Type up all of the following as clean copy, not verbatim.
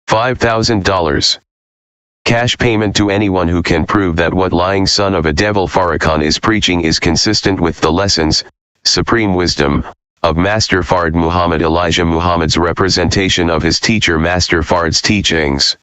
$5,000. Cash payment to anyone who can prove that what lying son of a devil Farrakhan is preaching is consistent with the lessons, supreme wisdom, of Master Fard Muhammad Elijah Muhammad's representation of his teacher Master Fard's teachings.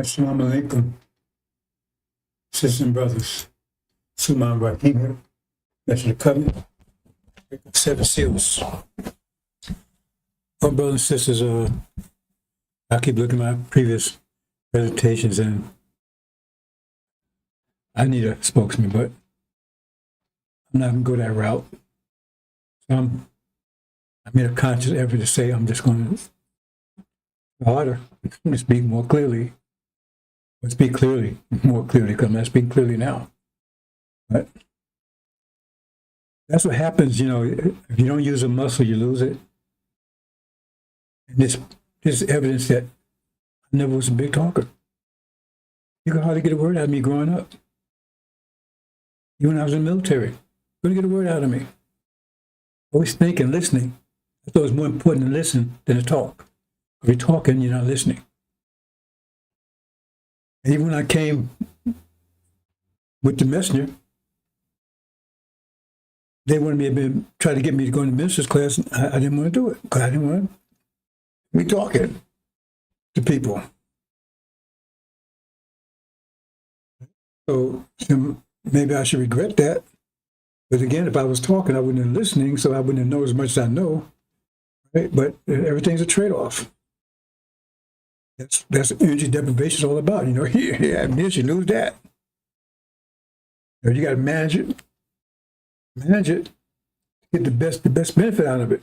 Assalamu alaikum, sisters and brothers. Suman Rahim, that's the covenant, seven seals. Well, brothers and sisters, I keep looking at my previous presentations and I need a spokesman, but I'm not going to go that route. So I made a conscious effort to say I'm just going to harder, to speak more clearly. Speak clearly, more clearly, because I'm not speaking clearly now. But that's what happens, you know, if you don't use a muscle, you lose it. And this is evidence that I never was a big talker. You could hardly get a word out of me growing up. Even when I was in the military, Couldn't get a word out of me. Always thinking, listening. I thought it was more important to listen than to talk. If you're talking, you're not listening. And even when I came with the messenger, they wanted me to try to get me to go into minister's class. I didn't want to do it because I didn't want to be talking to people. So maybe I should regret that. But again, if I was talking, I wouldn't have been listening, so I wouldn't have known as much as I know. Right? But everything's a trade-off. That's what energy deprivation is all about. You have this, you lose that. You got to manage it, get the best benefit out of it.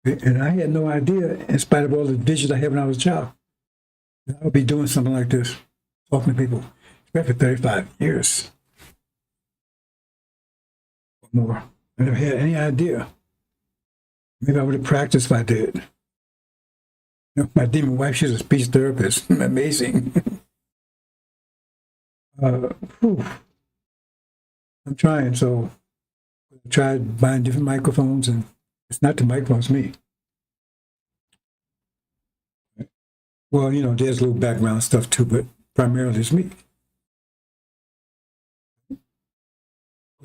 And I had no idea, in spite of all the visions I had when I was a child, that I would be doing something like this, talking to people, especially for 35 years or more. I never had any idea. Maybe I would have practiced if I did. My demon wife, she's a speech therapist. Amazing. I'm trying, so I tried buying different microphones, and it's not the microphone, it's me. Well, there's a little background stuff too, but primarily it's me.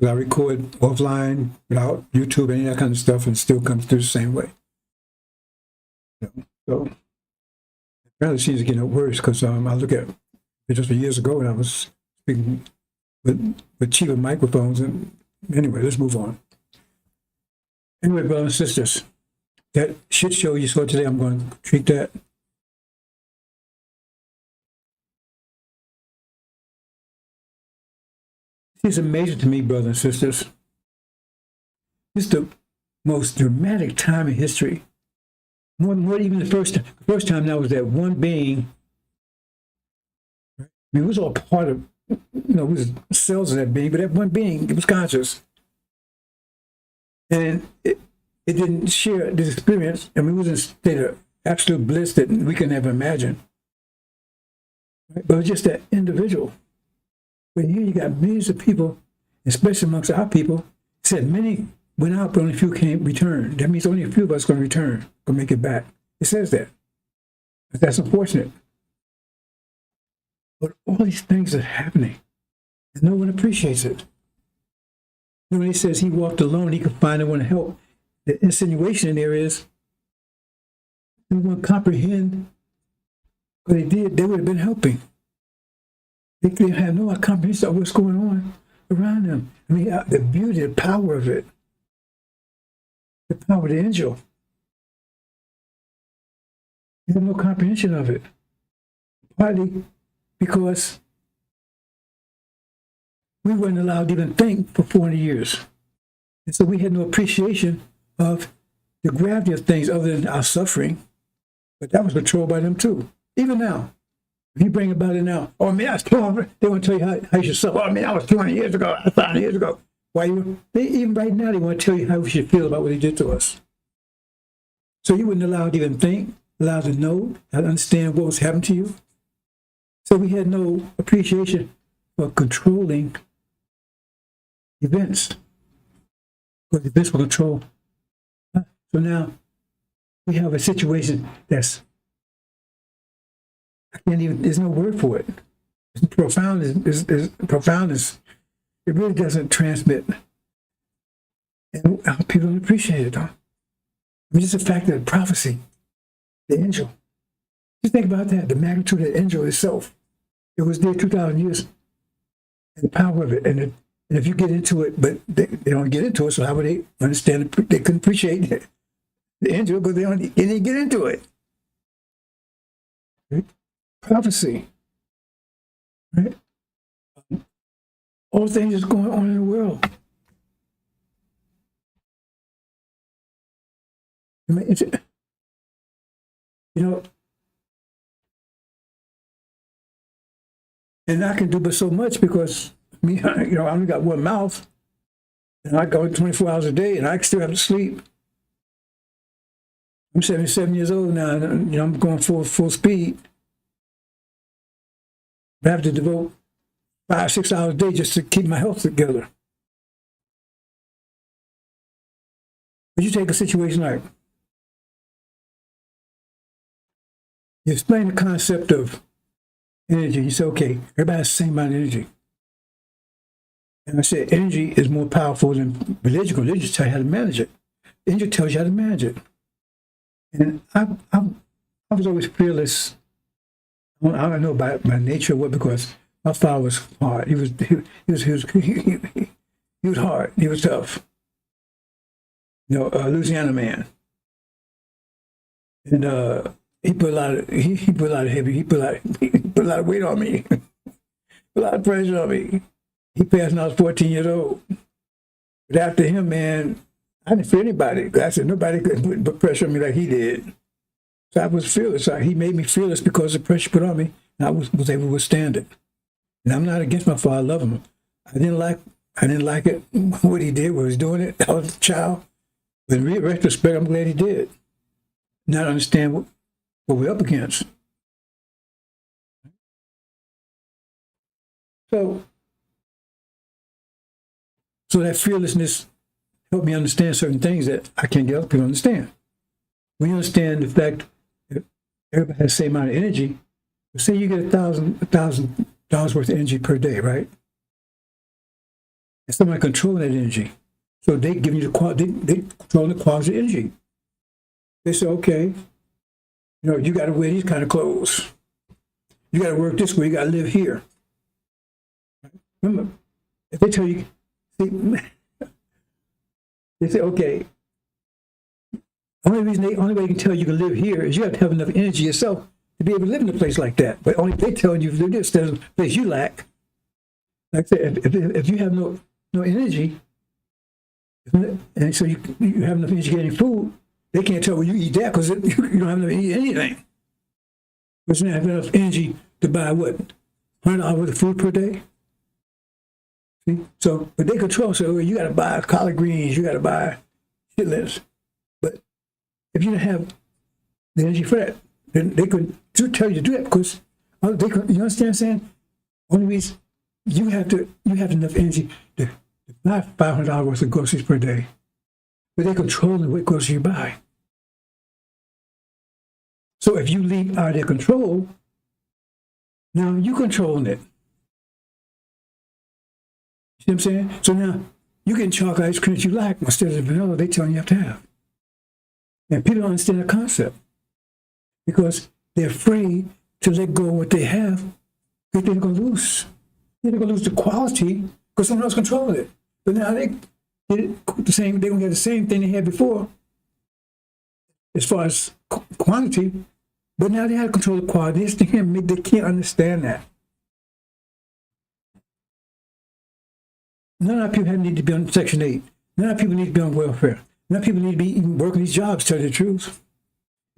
I record offline without YouTube, any of that kind of stuff, and it still comes through the same way. So apparently it seems to get worse because I look at it just years ago when I was speaking with cheaper microphones. And anyway, let's move on. Anyway, brothers and sisters, that shit show you saw today, I'm going to treat that. It's amazing to me, brothers and sisters. It's the most dramatic time in history. More even the first time that was that one being. I mean, it was all part of, it was cells of that being, but that one being, it was conscious. And it didn't share this experience. I mean, it was in a state of absolute bliss that we can never imagine. Right? But it was just that individual. But here you got millions of people, especially amongst our people, said many went out, but only a few came returned. That means only a few of us going to return, going to make it back. It says that. But that's unfortunate. But all these things are happening, and no one appreciates it. When he says he walked alone, he could find no one to help. The insinuation in there is no one comprehend what they did. They would have been helping. They have no comprehension of what's going on around them. I mean, the beauty, the power of it, the power of the angel. They have no comprehension of it. Partly because we weren't allowed to even think for 400 years. And so we had no appreciation of the gravity of things other than our suffering. But that was controlled by them too. Even now. If you bring about it now, oh man, I was 12, they want to tell you how you should suffer. Oh man, I was 200 years ago, 1,000 years ago. Even right now, they want to tell you how we should feel about what they did to us. So you wouldn't allow to even think, allowed to know, to understand what was happening to you. So we had no appreciation for controlling events. Because events will control. So now we have a situation that's, there's no word for it. It's profound. It really doesn't transmit. And people don't appreciate it, though. I mean, just the fact that prophecy, the angel. Just think about that, the magnitude of the angel itself. It was there 2,000 years, and the power of it. And if you get into it, but they don't get into it, so how would they understand it? They couldn't appreciate it, the angel because they didn't get into it. Right? Prophecy. Right? All things that's going on in the world. I mean, and I can do but so much because I only got one mouth, and I go 24 hours a day, and I still have to sleep. I'm 77 years old now, and I'm going full speed. I have to devote 5-6 hours a day just to keep my health together. But you take a situation like, you explain the concept of energy. You say, okay, everybody has the same amount of energy. And I said, energy is more powerful than religion. Religion tells you how to manage it. Energy tells you how to manage it. And I was always fearless. I don't know by nature what, because my father was hard. He was hard. He was tough. You know, Louisiana man. And he put a lot of weight on me. A lot of pressure on me. He passed when I was 14 years old. But after him, man, I didn't fear anybody. I said nobody could put pressure on me like he did. So I was fearless. He made me fearless because of the pressure put on me, and I was able to withstand it. And I'm not against my father. I love him. I didn't like it, what he did, what he was doing it. I was a child. But in retrospect, I'm glad he did. Not understand what we're up against. So that fearlessness helped me understand certain things that I can't get other people to understand. When you understand the fact that everybody has the same amount of energy, say you get $1,000 worth of energy per day, right? And somebody controlling that energy. So they give you they control the quality of energy. They say, okay, you know, you got to wear these kind of clothes. You got to work this way. You got to live here. Remember, if they tell you, they say, okay, only way you can tell you can live here is you have to have enough energy yourself to be able to live in a place like that. But only they tell you to live this, there's a place you lack. Like I said, if you have no energy, and so you have enough energy getting food, they can't tell you eat that because you don't have enough to eat anything. But you don't have enough energy to buy what? $100 worth of food per day? See? So, but they control, so you got to buy collard greens, you got to buy chitlins. But if you don't have the energy for that, then they could tell you to do that because you understand what I'm saying? Only reason you have enough energy to buy $500 worth of groceries per day. But they control what groceries you buy. So if you leave out of their control, now you controlling it. See what I'm saying? So now you getting chocolate ice cream that you like instead of the vanilla they telling you have to have. And people don't understand the concept because they're afraid to let go of what they have because they're going to lose. They're going to lose the quality because someone else controls it. But now they get it the same. They're going to get the same thing they had before as far as quantity. But now they have to control the quality. They can't understand that. None of our people need to be on Section 8. None of our people need to be on welfare. None of our people need to be even working these jobs, to tell you the truth.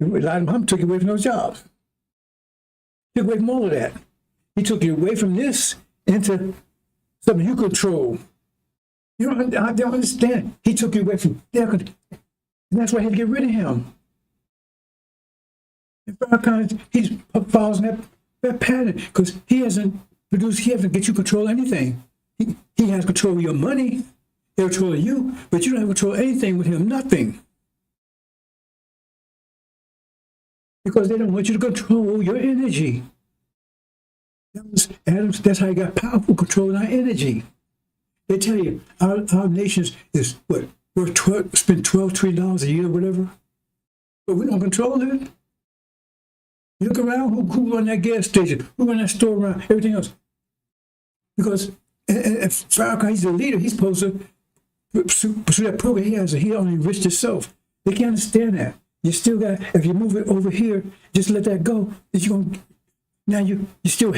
A lot of them took you away from those jobs. Took away from all of that. He took you away from this into something you control. You don't understand. He took you away from their control. And that's why he had to get rid of him. And Farracon'S, he falls in that pattern because he hasn't get you control anything. He has control of your money, he'll control you, but you don't have control of anything with him, nothing. Because they don't want you to control your energy. That's how you got powerful control in our energy. They tell you our nation is what? Spend $12 trillion a year, whatever. But we don't control it. You look around, who run that gas station? Who run that store around? Everything else. Because if Farracon'S, he's the leader, he's supposed to pursue that program he only enriched himself. They can't understand that. You still got, if you move it over here, just let that go. Now you still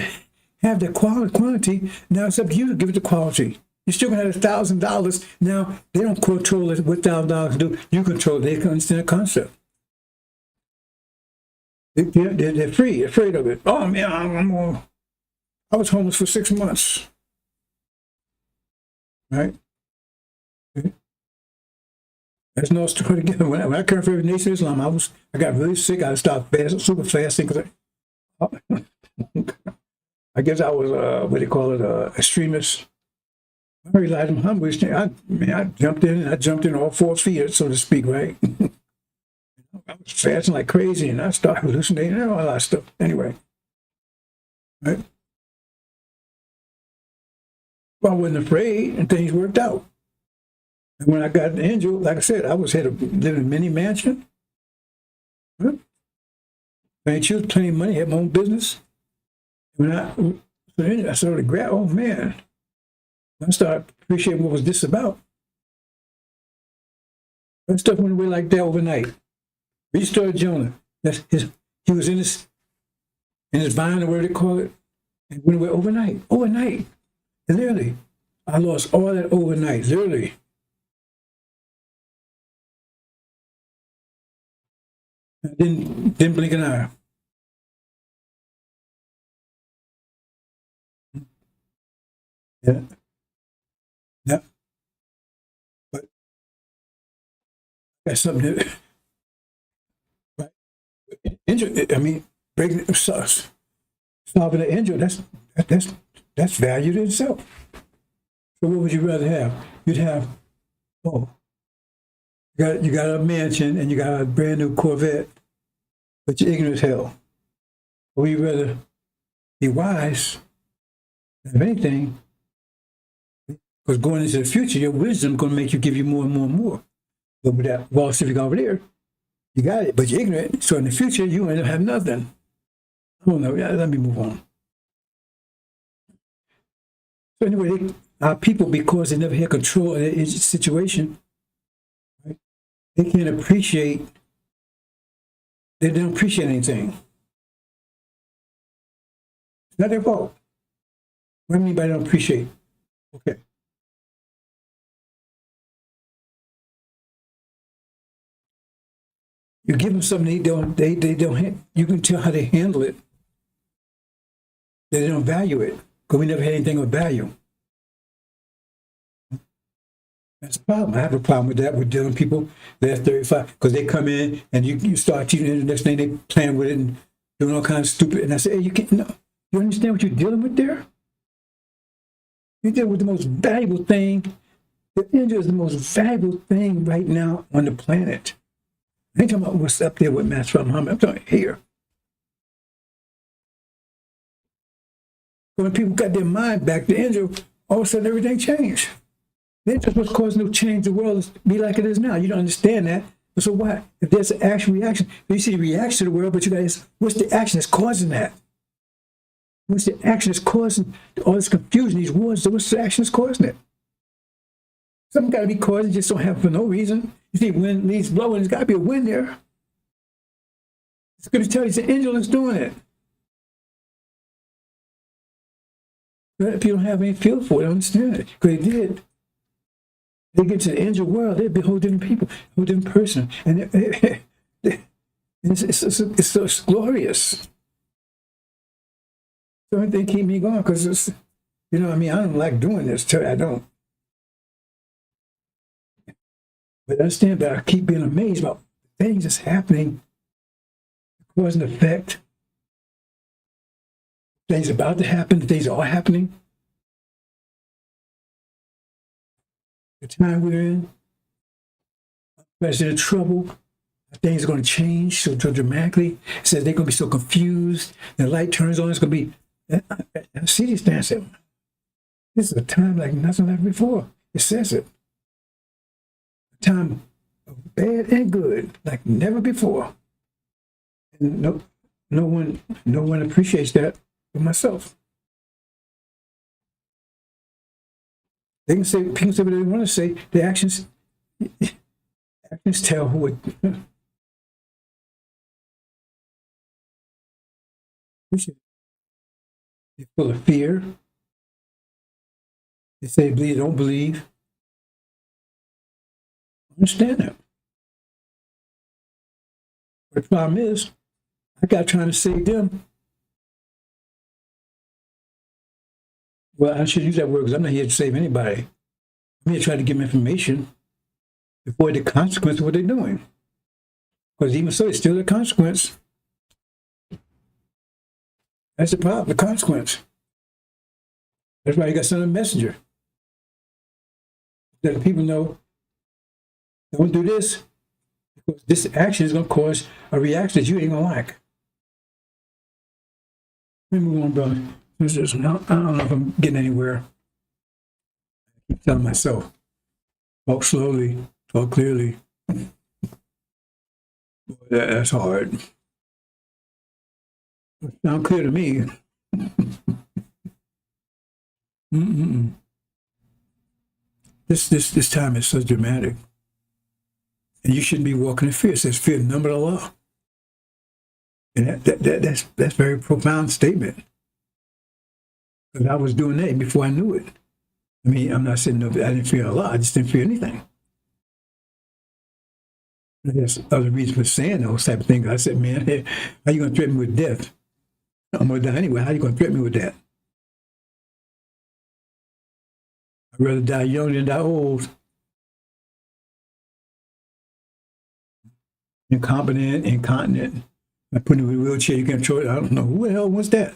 have that quantity. Now it's up to you to give it the quality. You're still going to have $1,000. Now they don't control it, what $1,000 can do. You control it. They can understand the concept. They're afraid of it. Oh man, I was homeless for 6 months. Right? Okay. That's no story again. When I came from the Nation of Islam, I got really sick. I stopped super fasting because I guess I was what do you call it, extremist. I realized I'm humble. I jumped in, and I jumped in all 4 feet, so to speak, right? I was fasting like crazy, and I started hallucinating and all that stuff. Anyway, right? Well, I wasn't afraid, and things worked out. And when I got an Injil, like I said, I was had living in a mini mansion. Right? I choose plenty of money, had my own business. When I started to grab, oh man, I started appreciating what was this about. That stuff went away like that overnight. Restored Jonah. He was in his vine, or whatever they call it, and went away overnight. Overnight. And literally, I lost all that overnight, literally. I didn't blink an eye. Yeah. Yeah. But that's something that, right? Injured, I mean, breaking solving an injury, that's valued in itself. So what would you rather have? You'd have, oh, you got a mansion and you got a brand new Corvette, but you're ignorant as hell. Or you rather be wise than anything, because going into the future, your wisdom is going to make you give you more and more and more. But with that Wall Street over there, you got it, but you're ignorant. So in the future, you end up having nothing. I don't know. Yeah, let me move on. So anyway, our people, because they never had control of their situation, right? They can't appreciate. They don't appreciate anything. It's not their fault. What do you mean by they don't appreciate? Okay. You give them something they don't. You can tell how they handle it. They don't value it because we never had anything of value. That's a problem. I have a problem with that with dealing with people that are 35 because they come in and you start teaching them, the next thing they playing with it and doing all kinds of stupid. And I say, hey, you can't. No, you understand what you're dealing with there? You're dealing with the most valuable thing. The angel is the most valuable thing right now on the planet. I ain't talking about what's up there with Master Muhammad. I'm talking here. When people got their mind back, the angel, all of a sudden everything changed. The angel was causing to change the world to be like it is now. You don't understand that. So why? If there's an action reaction, you see the reaction to the world, but you guys, what's the action that's causing that? What's the action that's causing all this confusion, these wars? So what's the action that's causing it? Something got to be caused. It just don't happen for no reason. You see, wind leaves blowing. There's got to be a wind there. It's going to tell you the angel is doing it. But if you don't have any feel for it, don't understand it. Because they did. They get to the angel world, they'd be whole different people, whole different person. And it's glorious. So they keep me going because it's, you know, I mean, I don't like doing this. I don't. But understand that I keep being amazed about things that's happening, cause and effect. Things about to happen, things are happening. The time we're in, President trouble, things are going to change so dramatically. It says they're going to be so confused. The light turns on, it's going to be, I see these things. This is a time like nothing like before. It says it. A time of bad and good, like never before. And no one appreciates that but myself. They can say, people say what they want to say. The actions tell who it. They're full of fear. They say believe, don't believe. I understand that. But the problem is, I got trying to save them. Well, I should use that word because I'm not here to save anybody. I'm here to try to give them information to avoid the consequence of what they're doing. Because even so, it's still a consequence. That's the problem, the consequence. That's why you got to send a messenger. Let the people know, don't do this, because this action is going to cause a reaction that you ain't going to like. Let me move on, brother. I don't know if I'm getting anywhere. I keep telling myself, talk slowly, talk clearly. That's hard. It sounds clear to me. This time is so dramatic. And you shouldn't be walking in fear. It says fear number the law. And that's a very profound statement. Because I was doing that before I knew it. I mean, I'm not saying no, I didn't fear Allah. I just didn't fear anything. There's other reasons for saying those type of things. I said, man, hey, how you going to threaten me with death? I'm going to die anyway. How you going to threaten me with that? I'd rather die young than die old. Incompetent, incontinent. I put him in a wheelchair, you can't control it. I don't know. Who the hell wants that?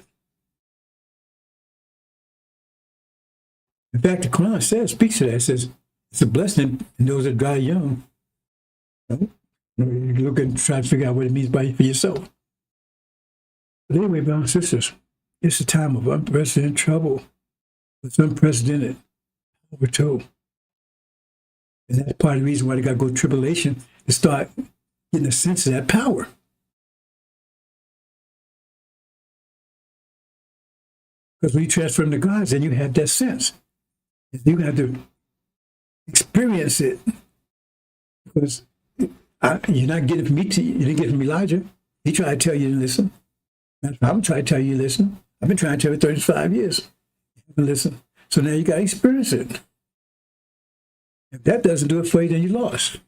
In fact, the Quran speaks to that. It says, it's a blessing in those that die young. You look and try to figure out what it means for yourself. But anyway, brothers and sisters, it's a time of unprecedented trouble. It's unprecedented. We're told. And that's part of the reason why they got to go tribulation to start getting a sense of that power. Because when you transform to God, then you have that sense. You have to experience it. Because you're not getting it from me. You didn't get it from Elijah. He tried to tell you to listen. I'm trying to tell you to listen. I've been trying to tell you 35 years. You haven't listened. So now you got to experience it. If that doesn't do it for you, then you lost.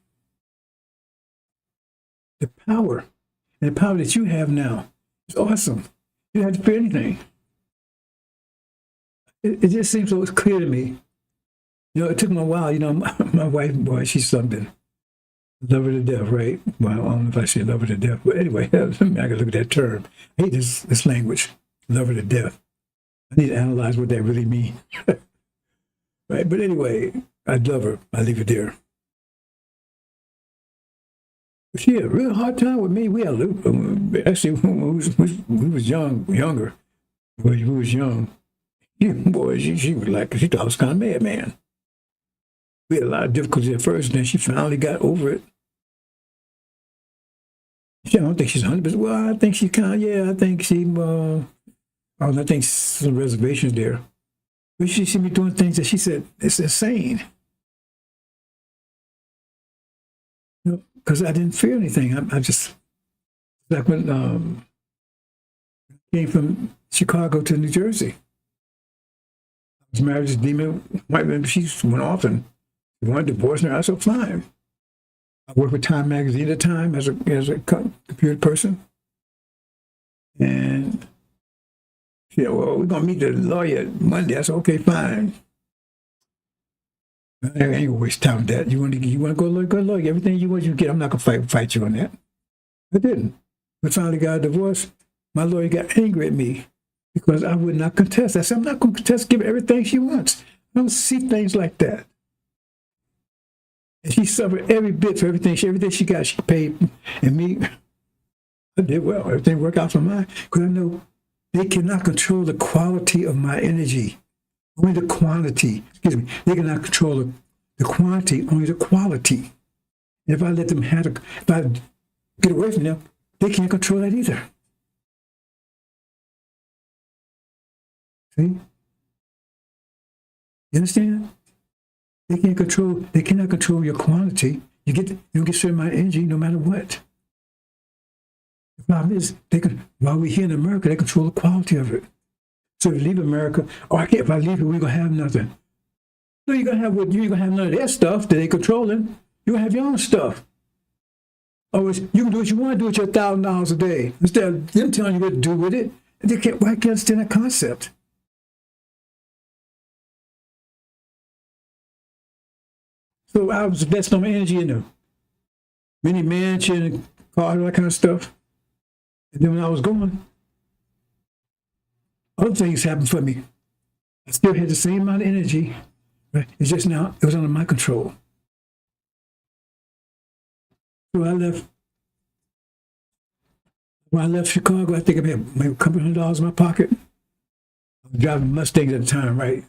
The power, and the power that you have now is awesome. You don't have to fear anything. It just seems so clear to me. You know, it took me a while. You know, my wife, boy, she's something. Love her to death, right? Well, I don't know if I say love her to death, but anyway, I gotta look at that term. I hate this language, love her to death. I need to analyze what that really means. Right? But anyway, I love her. I leave it there. She had a real hard time with me. We had actually, when we was younger. When we was young, boy, she was like, she thought I was kind of mad, man. We had a lot of difficulties at first, and then she finally got over it. I don't think she's 100%. Well, I think she kind of, yeah, I think she, I think some reservations there. But she see me doing things that she said, it's insane. You know, because I didn't fear anything. I just, like when I came from Chicago to New Jersey. I was married to this demon white woman. She went off and wanted to divorce her. I said, fine. I worked with Time Magazine at the time as a computer person. And she said, well, we're going to meet the lawyer Monday. I said, okay, fine. I ain't going to waste time with that. You want to go lawyer? Everything you want, you get. I'm not going to fight you on that. I didn't. We finally got a divorce. My lawyer got angry at me because I would not contest. I said, I'm not going to contest, give her everything she wants. I don't see things like that. And she suffered every bit for everything she got. She paid. And me, I did well. Everything worked out for mine. Because I know they cannot control the quality of my energy. Only the quantity. Excuse me. They cannot control the quantity, only the quality. And if I let them if I get away from them, they can't control that either. See? You understand? They cannot control your quantity. You don't get certain amount of energy no matter what. The problem is, while we're here in America, they control the quality of it. So if you leave America, if I leave here, we're going to have nothing. No, you ain't going to have none of their stuff that they controlling. You're going to have your own stuff. Otherwise, you can do what you want to do with your $1,000 a day. Instead of them telling you what to do with it, why can't understand that concept? So I was investing my energy in the mini mansion, car, all that kind of stuff. And then when I was going, other things happened for me. I still had the same amount of energy, Right? It's just now, it was under my control. So when I left Chicago, I think I had maybe a couple $100 in my pocket. I was driving Mustangs at the time, right?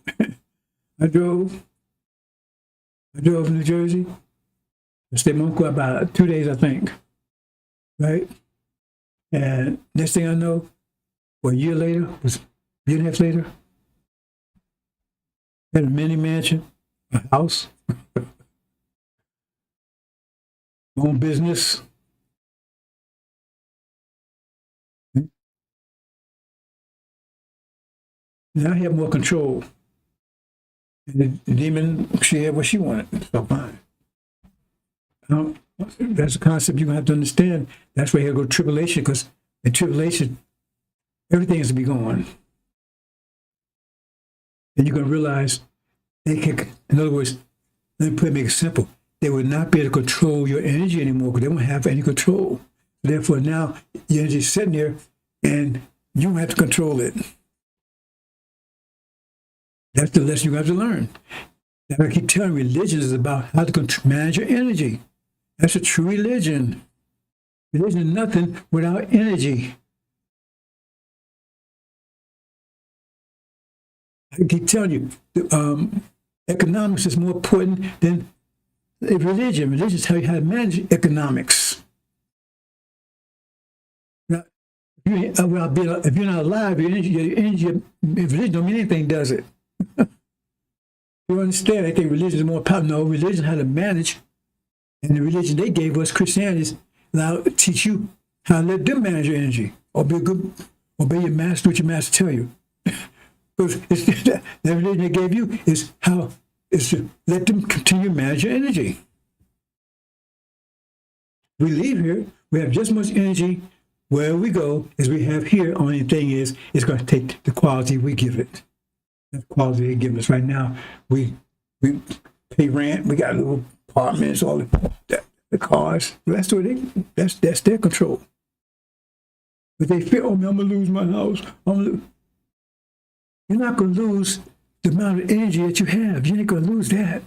I drove from New Jersey. I stayed with my uncle about 2 days, I think. Right? And next thing I know, a year later, was a year and a half later, I had a mini mansion, a house, my own business. Now I have more control. And the demon, she had what she wanted. So fine. That's a concept you're going to have to understand. That's why you go tribulation, because in tribulation, everything is to be gone. And you're going to realize they can, in other words, let me make it simple. They will not be able to control your energy anymore because they won't have any control. Therefore, now your energy is sitting there and you don't have to control it. That's the lesson you have to learn. Now, I keep telling you, religion is about how to manage your energy. That's a true religion. Religion is nothing without energy. I keep telling you, economics is more important than religion. Religion is how you how to manage economics. Now, if you're not alive, your energy, religion don't mean anything, does it? You understand? I think religion is more powerful. No, religion how to manage, and the religion they gave us, Christianity, is now teach you how to let them manage your energy. Obey your master, what your master tell you. Because the religion they gave you is to let them continue to manage your energy. We leave here, we have just as much energy wherever we go as we have here. Only thing is, it's going to take the quality we give it. The quality they give us right now. We pay rent. We got little apartments, all the cars. That's their control. But they feel, oh man, I'm gonna lose my house. You're not gonna lose the amount of energy that you have. You ain't gonna lose that.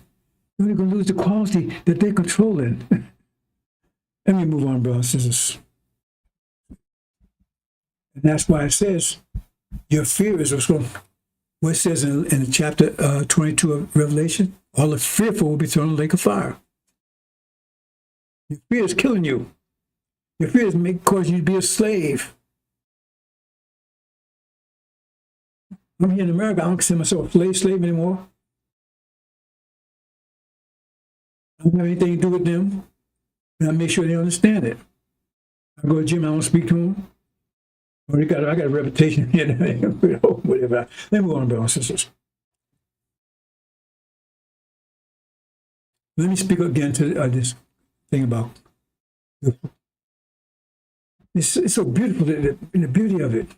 You're only gonna lose the quality that they're controlling. Let me move on, brothers and sisters. And that's why it says your fear is what's going. What it says in chapter 22 of Revelation, all the fearful will be thrown in the lake of fire. Your fear is killing you. Your fear is causing you to be a slave. I'm here in America. I don't consider myself a slave anymore. I don't have anything to do with them. And I make sure they understand it. I go to the gym, I don't speak to them. I got a reputation here. Whatever. Let me go on, brothers and sisters. Let me speak again to this thing about it's so beautiful, the beauty of it.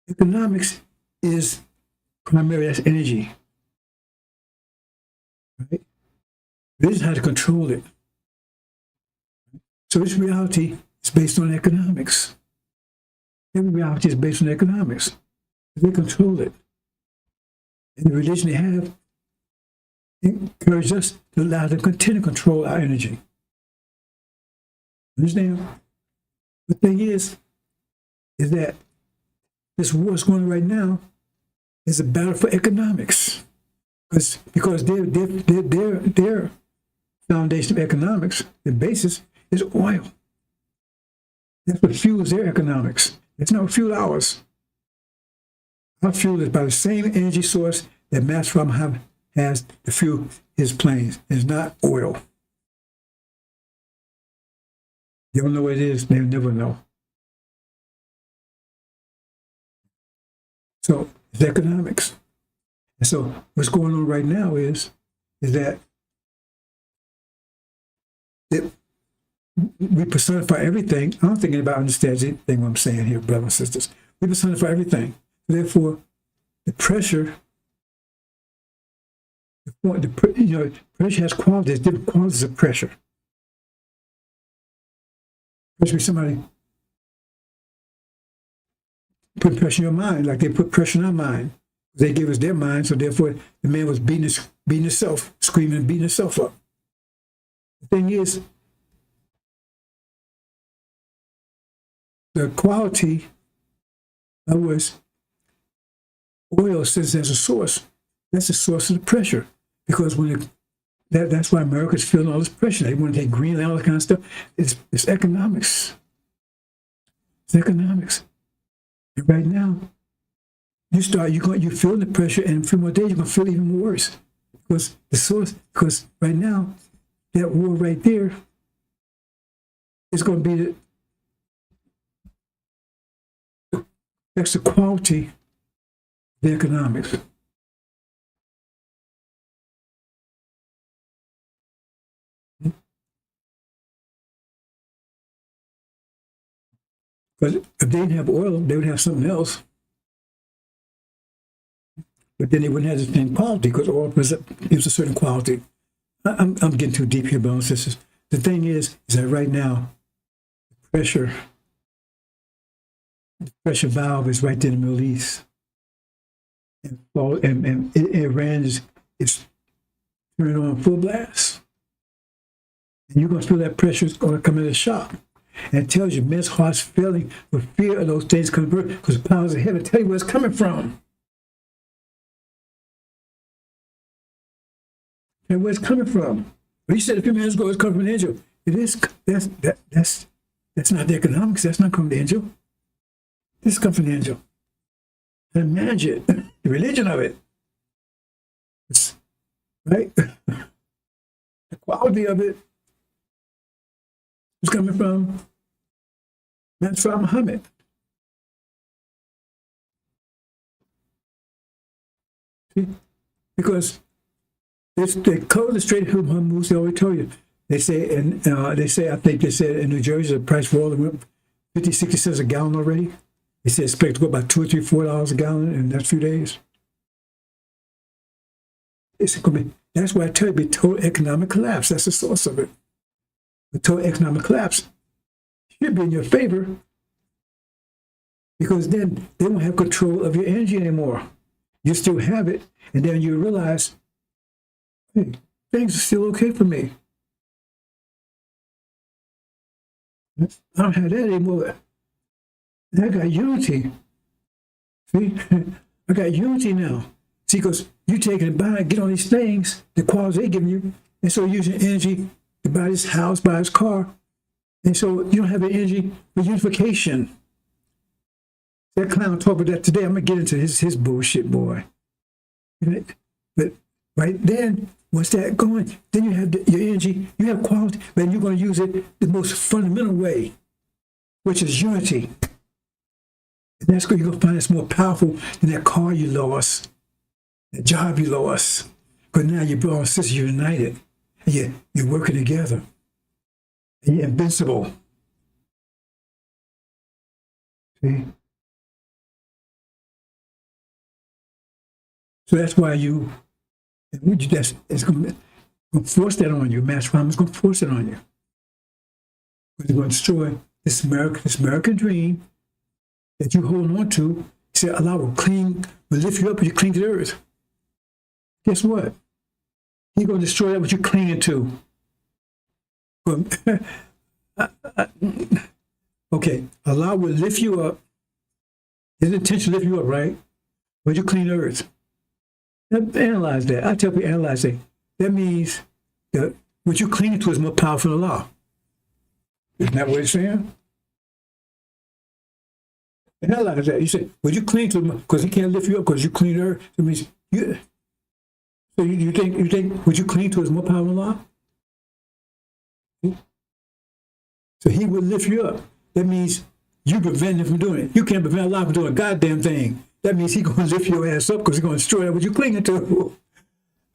Economics is primarily that's energy. Right? This is how to control it. So this reality is based on economics. Every reality is based on economics. They control it. And the religion they have encourages us to allow them to continue to control our energy. Understand? The thing is that this war that's going on right now is a battle for economics. Because their foundation of economics, the basis, is oil. That's what fuels their economics. It's not fuel ours. Our fuel is by the same energy source that Master Farm has to fuel his planes. It's not oil. They don't know what it is. They'll never know. So it's economics. And so what's going on right now is that we personify everything. I don't think anybody understands anything what I'm saying here, brothers and sisters. We personify everything. Therefore, the pressure, pressure has qualities, different qualities of pressure. Especially somebody put pressure in your mind, like they put pressure in our mind. They gave us their mind, so therefore the man was beating himself, screaming and beating himself up. The thing is, the quality, in other words, oil sits as a source. That's the source of the pressure. Because that's why America's feeling all this pressure. They want to take green and all that kind of stuff. It's economics. It's economics. And right now, you feel the pressure, and in a few more days, you're going to feel even worse. Because right now, that war right there is going to be that's the quality of the economics. Because if they didn't have oil, they would have something else. But then they wouldn't have the same quality because oil gives a certain quality. I'm getting too deep here, brothers and sisters. The thing is that right now, the pressure valve is right there in the Middle East. And Iran is turning on full blast. And you're going to feel that pressure is going to come in a shock. And it tells you men's hearts failing with fear of those things coming because the powers of heaven tell you where it's coming from. And where it's coming from. But he said a few minutes ago it's coming from an angel. It is that's not the economics, that's not coming from the angel. This comes from the angel. And imagine the religion of it. It's, right? The quality of it is coming from Muhammad. See? Because they cover the Strait of Hormuz, they already told you. They say, I think they said in New Jersey, the price for oil went 50, 60 cents a gallon already. They said expect to go about $2 or $3, $4 a gallon in the next few days. That's why I tell you, it'll be total economic collapse. That's the source of it. The total economic collapse should be in your favor because then they won't have control of your energy anymore. You still have it, and then you realize, hey, things are still okay for me. I don't have that anymore. And I got unity. See? I got unity now. See, because you taking it by and get on these things, the qualities they're giving you, and so you're using energy to buy this house, buy this car, and so you don't have the energy for unification. That clown talked about that today. I'm going to get into his bullshit, boy. But right then, once that going, then you have your energy, you have quality, but you're going to use it the most fundamental way, which is unity. And that's where you're going to find it's more powerful than that car you lost, that job you lost. Because now your brother and sister, you're united. And you're working together. And you're invincible. See? So that's why it's going to force that on you. Master Farm is going to force it on you. Because they're going to destroy this American dream that you hold on to. He said, Allah will lift you up and you cling to the earth. Guess what? He's going to destroy that what you're clinging to. Okay, Allah will lift you up. His intention to lift you up, right? But you cling to the earth. Now, analyze that. I tell people, analyze that. That means that what you're clinging to is more powerful than Allah. Isn't that what it's saying? Analyze that. You say, well, you cling to him because he can't lift you up because you cling to her. That means you. So you think what you cling to is more powerful than Allah? So he will lift you up. That means you prevent him from doing it. You can't prevent Allah from doing a goddamn thing. That means he's going to lift your ass up because he's going to destroy what you're clinging to.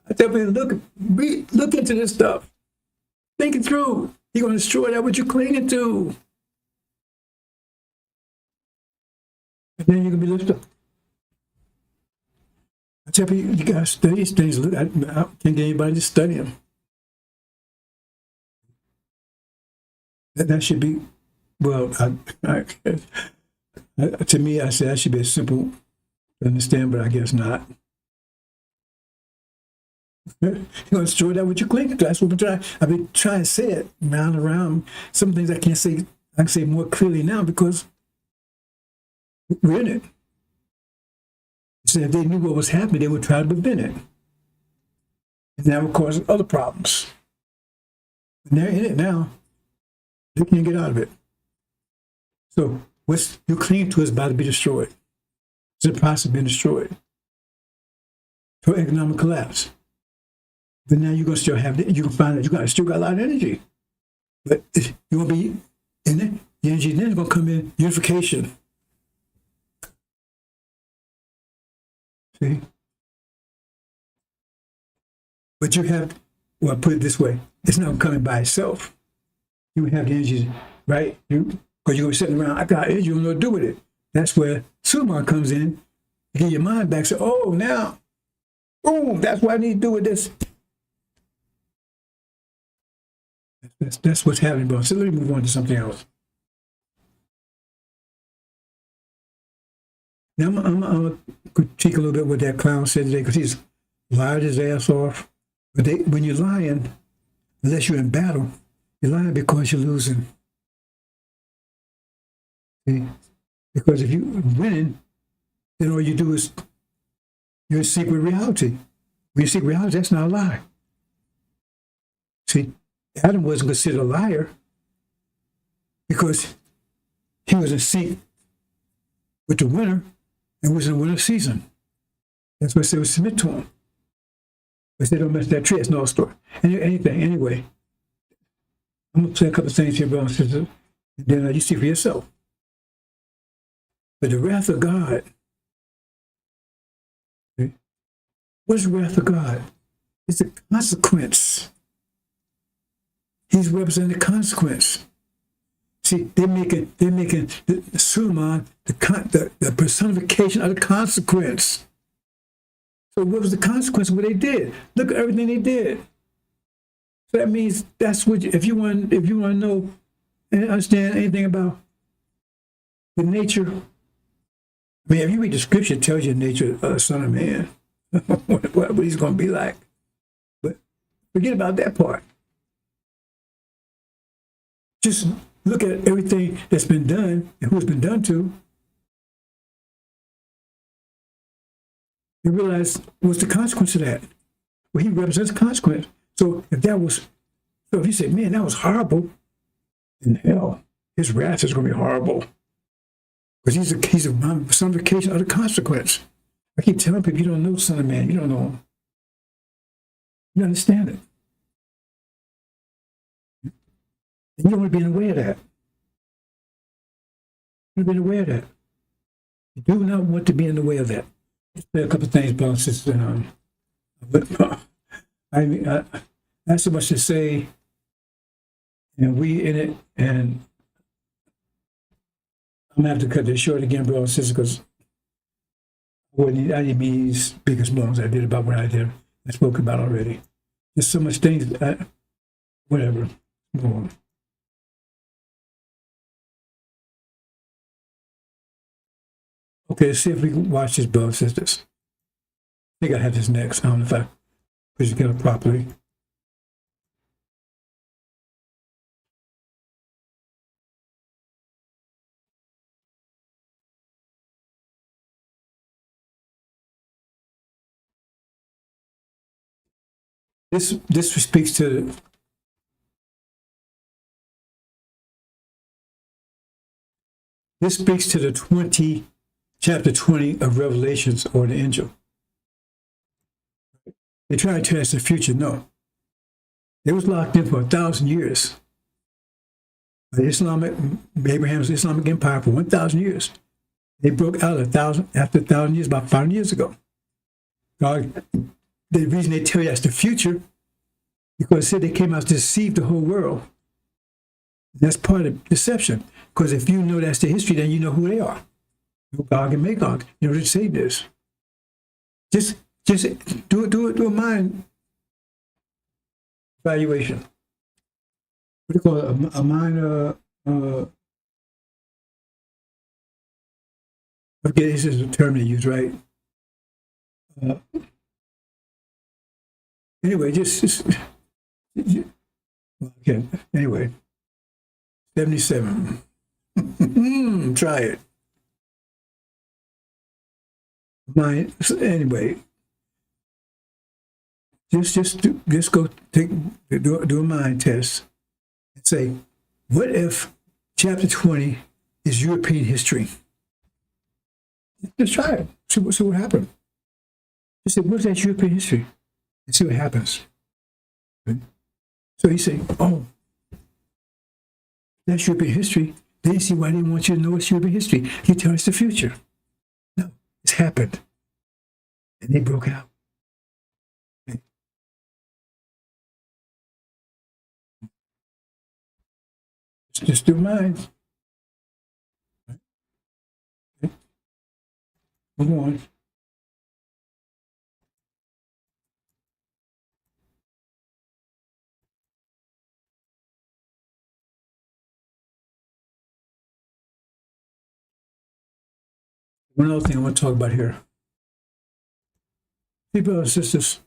I tell people, look into this stuff. Think it through. He's going to destroy that what you're clinging to. And then you're going to be lifted up. I tell people, you got to study these things. Look, I can't get anybody to study them. That should be, well, to me, I say that should be a simple understand, but I guess not. You're going to destroy that with your cling to. That's what I've been trying to say it round and around. Some things I can't say. I can say more clearly now because we're in it. So if they knew what was happening, they would try to prevent it. And that would cause other problems. And they're in it now. They can't get out of it. So what's you cling to is about to be destroyed. It's in the process of being destroyed. For economic collapse. But now you're going to still have it. You can find that still got a lot of energy. But you won't be in it. The energy then is going to come in unification. See? But you have, well, put it this way, it's not coming by itself. You have the energy, right? Because you're going to be sitting around, I got energy, you don't know what to do with it. That's where Suman comes in, you get your mind back, say, oh, now, boom, that's what I need to do with this. That's what's happening, bro. So let me move on to something else. Now I'm going to critique a little bit what that clown said today, because he's lied his ass off. But when you're lying, unless you're in battle, you're lying because you're losing. See? Because if you're winning, then all you do is you're in secret reality. When you seek reality, that's not a lie. See, Adam wasn't considered a liar because he was in sync with the winner and was in the winner's season. That's why I said we submit to him. But they don't mess that tree. It's no story. Anyway, I'm going to say a couple of things here, brothers and sisters, and then you see for yourself. But the wrath of God, okay? What's the wrath of God? It's a consequence. He's representing the consequence. See, they're making the Suman the personification of the consequence. So what was the consequence of what they did? Look at everything they did. So that means that's what if you want to know and understand anything about the nature. I mean, if you read the scripture, it tells you the nature of the Son of Man, what he's going to be like. But forget about that part. Just look at everything that's been done and who's been done to. You realize what's the consequence of that? Well, he represents the consequence. So if you say, man, that was horrible, then hell, his wrath is going to be horrible. Because he's a personification of the consequence. I keep telling people, you don't know the Son of Man. You don't know him. You don't understand it. And you don't want to be in the way of that. You don't want to be in the way of that. You do not want to be in the way of that. Let's say a couple of things, brothers and sisters. I mean, not so much to say, and we in it, and I'm going to have to cut this short again, brothers and sisters, because I didn't mean to speak as long as I did about what I did. I spoke about already. There's so much things, whatever. Move on. Okay, let's see if we can watch this, brothers and sisters. I think I have this next. I don't know if I put it together properly. This speaks to the chapter 20 of Revelations, or the Injil. They try to tell us the future. No. They was locked in for 1,000 years. Abraham's Islamic Empire for 1,000 years. They broke out after 1,000 years, about 500 years ago. God, the reason they tell you that's the future, because they said they came out to deceive the whole world. That's part of deception. Because if you know that's the history, then you know who they are. Gog and Magog. You know, to say this. Just do a mind evaluation. What do you call it? A mind okay, this is a term they use, right? Anyway, okay. Anyway, 77. Try it. Anyway, just go do a mind test and say, what if chapter 20 is European history? Just try it. See what happens. Just say, what's that European history? And see what happens. So you say, oh, that's European history. Then you see why they didn't want you to know it's European history. You tell us the future. No, it's happened. And they broke out. Okay. Just do minds. Okay. Move on. One other thing I want to talk about here. People and sisters,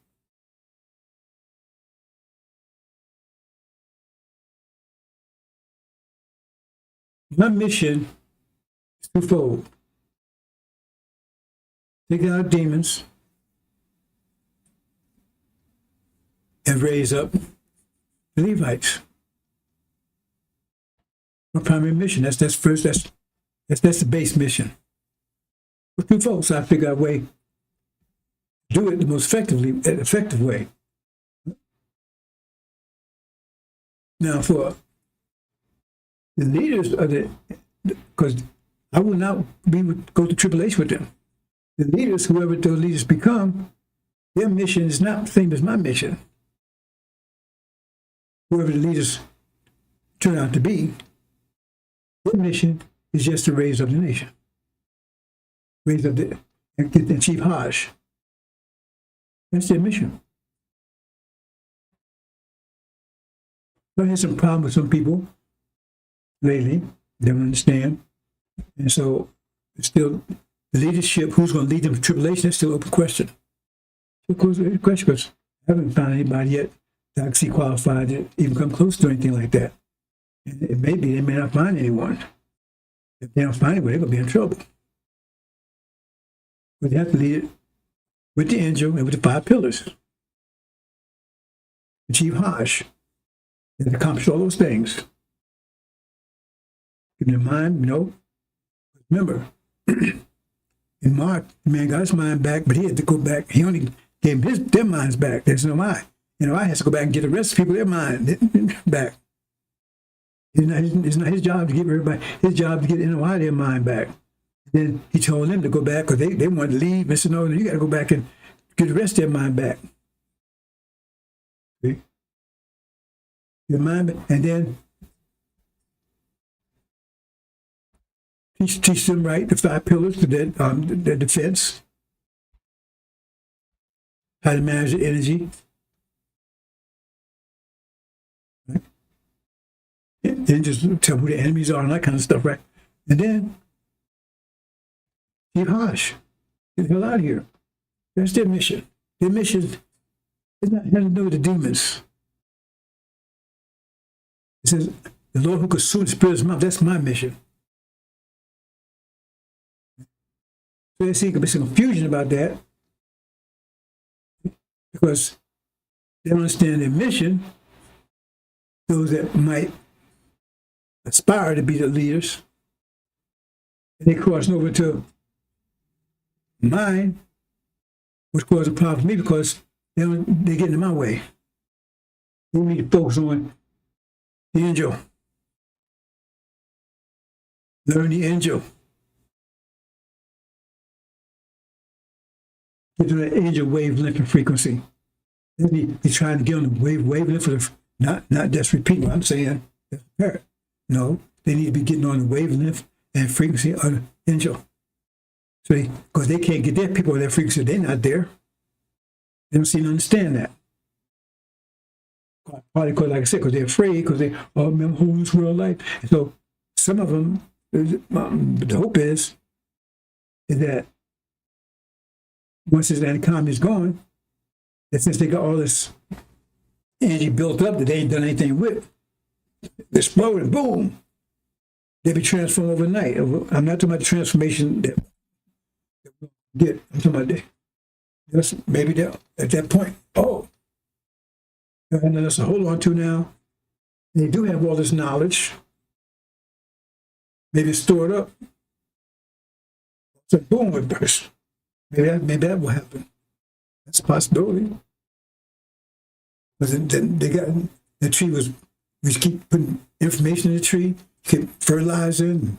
my mission is twofold. Take out demons and raise up the Levites. My primary mission. That's the base mission. For twofold, so I figure out a way to do it the most effective way. Now, for the leaders of because I will not go to tribulation with them. The leaders, whoever those leaders become, their mission is not the same as my mission. Whoever the leaders turn out to be, their mission is just to raise up the nation. Raise up and get the chief Hajj. That's their mission. But I had some problem with some people lately. They don't understand. And so it's still the leadership, who's going to lead them to tribulation, that's still an open question. Of course, the question is, I haven't found anybody yet that I can see qualified to even come close to anything like that. And it may be they may not find anyone. If they don't find anyone, they're going to be in trouble. But they have to lead it with the angel and with the 5 pillars. The chief Hajj. And accomplish all those things. Give them their mind, remember, in Mark, the man got his mind back, but he had to go back. He only gave their minds back. There's no I. I has to go back and get the rest of people their mind back. It's not his job to give everybody, his job to get NOI their mind back. Then he told them to go back because they wanted to leave. And said, no, you got to go back and get the rest of their mind back. See? Your mind back. And then teach them right, the 5 pillars to their defense, how to manage the energy. Right? And then just tell who the enemies are and that kind of stuff, right? And then Chief Hajj, get the hell out of here. That's their mission. Their mission has nothing to do with the demons. It says, the Lord who consumes the spirit's mouth, that's my mission. So you see, there could be some confusion about that because they don't understand their mission. Those that might aspire to be the leaders, and they cross over to mine, which causes a problem for me because they're getting in my way. They need to focus on the angel. Learn the angel. Get to that angel wavelength and frequency. They're trying to get on the wavelength for not just repeat what I'm saying. No, they need to be getting on the wavelength and frequency of the angel. So because they can't get their people on that frequency, they're not there. They don't seem to understand that. Probably because, like I said, because they're afraid, because they remember who this world like. And so some of them, the hope is that once this economy is gone, and since they got all this energy built up that they ain't done anything with, explode and boom, they be transformed overnight. I'm not talking about the transformation that we'll get. I'm talking about maybe at that point, oh, and that's to hold on to now. They do have all this knowledge. Maybe it's stored up. So boom, it bursts. Maybe that will happen. That's a possibility. Because then they got the tree we keep putting information in the tree, keep fertilizing,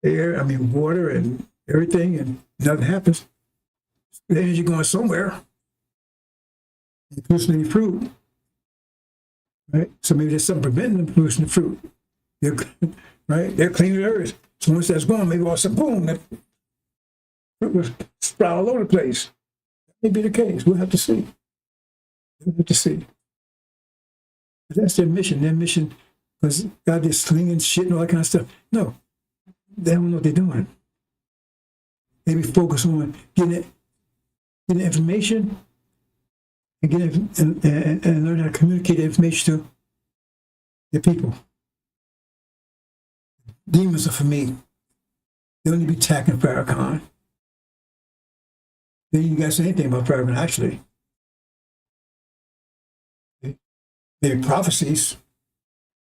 water and everything, and nothing happens. The energy going somewhere. You're producing any fruit, right? So maybe there's something preventing them from producing the fruit. Right? They're cleaning the earth. So once that's gone, maybe all of a sudden, boom, that fruit will sprout all over the place. That may be the case. We'll have to see. We'll have to see. But that's their mission. Their mission was God is slinging shit and all that kind of stuff. No, they don't know what they're doing. They be focused on getting information and and learn how to communicate the information to the people. Demons are for me. They only be attacking Farrakon. They didn't guys say anything about Farrakon, actually. Maybe prophecies.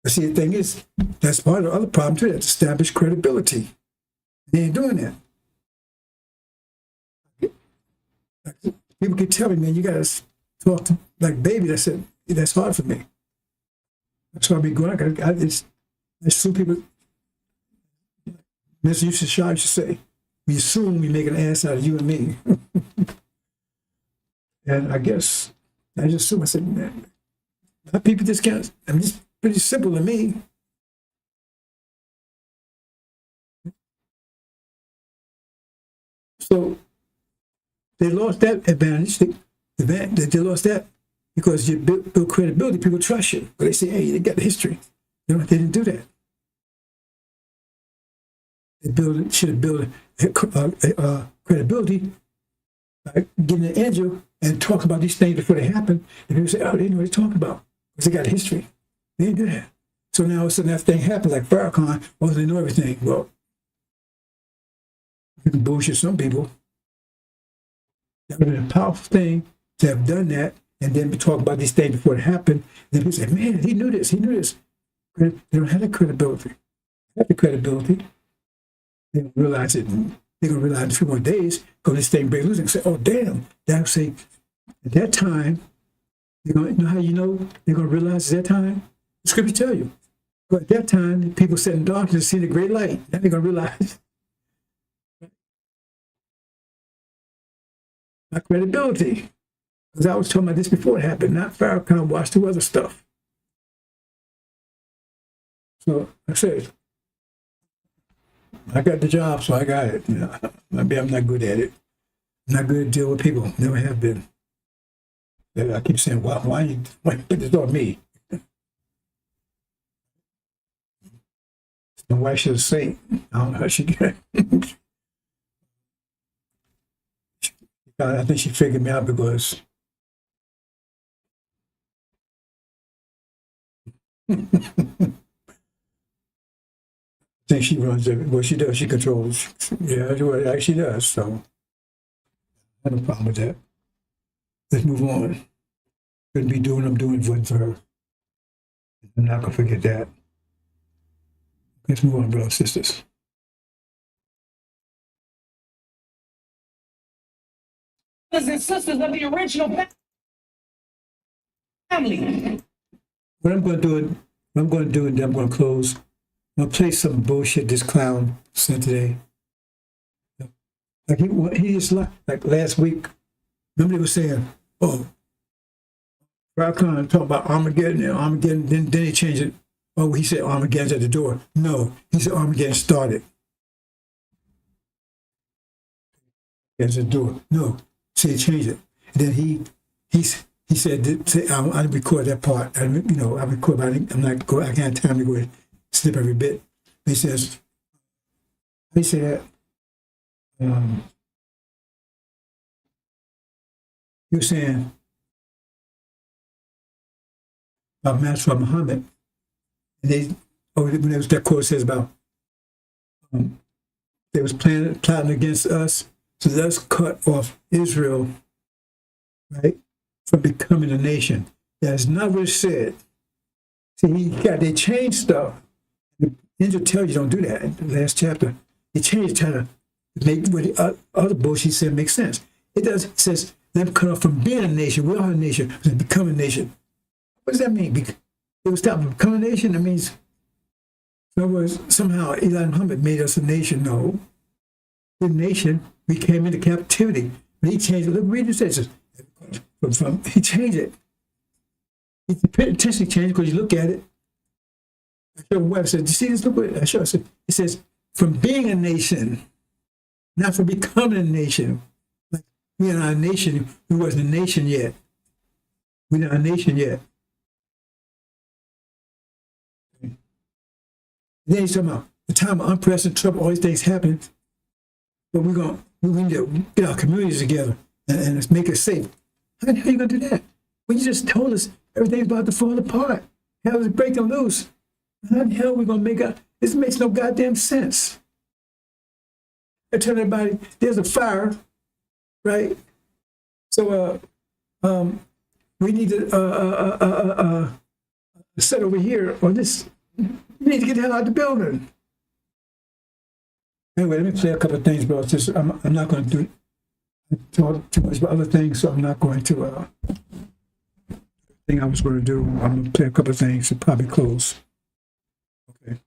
But see, the thing is, that's part of the other problem too. That's established credibility. They ain't doing that. People keep telling me, man, you got to talk to like baby. I said, that's hard for me. That's why I be going. I assume people. Mr. Yusuf Shah used to say, we assume we make an ass out of you and me. And I guess I just assume. I said, man, my people just can't. I mean, it's pretty simple to me. So they lost that advantage. They lost that because you build credibility. People trust you. But they say, hey, they got the history. They didn't do that. They should have built credibility by getting an angel and talk about these things before they happen. And people say, oh, they know what they're talking about because they got a history. They didn't do that. So now suddenly that thing happened, like Farrakon, well, they know everything. Well, you can bullshit some people. That would have been a powerful thing to have done that and then talk about these things before it happened. And then people say, man, he knew this, he knew this. They don't have the credibility. They have the credibility. They don't realize it. They're going to realize in a few more days, because this thing breaks loose and say, oh, damn. They'll say, at that time, you know how you know they're going to realize at that time? The scripture tell you. But at that time, people sat in darkness see the great light. Now they're going to realize my credibility. Because I was talking about this before it happened, not Farrakon watched the other stuff. So I said, I got the job, so I got it. You know, maybe I'm not good at it. I'm not good at dealing with people. Never have been. I keep saying, well, why you put this on me? My wife should have said, I don't know how she got it. I think she figured me out because I think she runs it. Well, she does. She controls. Yeah, she does. So I have no problem with that. Let's move on. Couldn't be doing what I'm doing if it wasn't for her. I'm not going to forget that. Let's move on, brothers and sisters. Brothers and sisters of the original family. What I'm going to do, and then I'm going to close. I'm going to play some bullshit this clown sent today. Like he just like last week. Remember they were saying, "Oh, Farrakon talk about Armageddon and Armageddon." Then he changed it. Oh, he said Armageddon's at the door. No, he said Armageddon started. At the door. No, so he changed it. And then he said, I record that part. I record. I can't have time to go and snip every bit. He says, he said, he was saying about Master Muhammad. And when there was that quote says about they was plotting against us to thus cut off Israel, right, from becoming a nation. That's not what it said. See, they changed stuff. The Injil tells you don't do that in the last chapter. They changed trying to make what the other bullshit said make sense. It does. It says them cut off from being a nation. We are a nation. To become a nation. What does that mean? It was stop from becoming a nation. That means, in other words, somehow Elijah Muhammad made us a nation. No, the nation, we came into captivity. But he changed it. Look, read it. Says he changed it. He intentionally changed because you look at it. I showed Webb said, "Do you see this? Look what I showed." It says from being a nation, not from becoming a nation. Like we are not a nation. We wasn't a nation yet. We're not a nation yet. Then he's talking about the time of unprecedented trouble, all these things happen. But we need to get our communities together and make it safe. How the hell are you going to do that? Well, you just told us everything's about to fall apart. Hell is breaking loose. How the hell are we going to make out? This makes no goddamn sense. I tell everybody, there's a fire, right? So we need to set over here on this. You need to get the hell out of the building. Anyway, let me play a couple of things, bro. I'm not going to talk too much about other things, so I'm not going to. Thing I was going to do, I'm going to play a couple of things and probably close. Okay,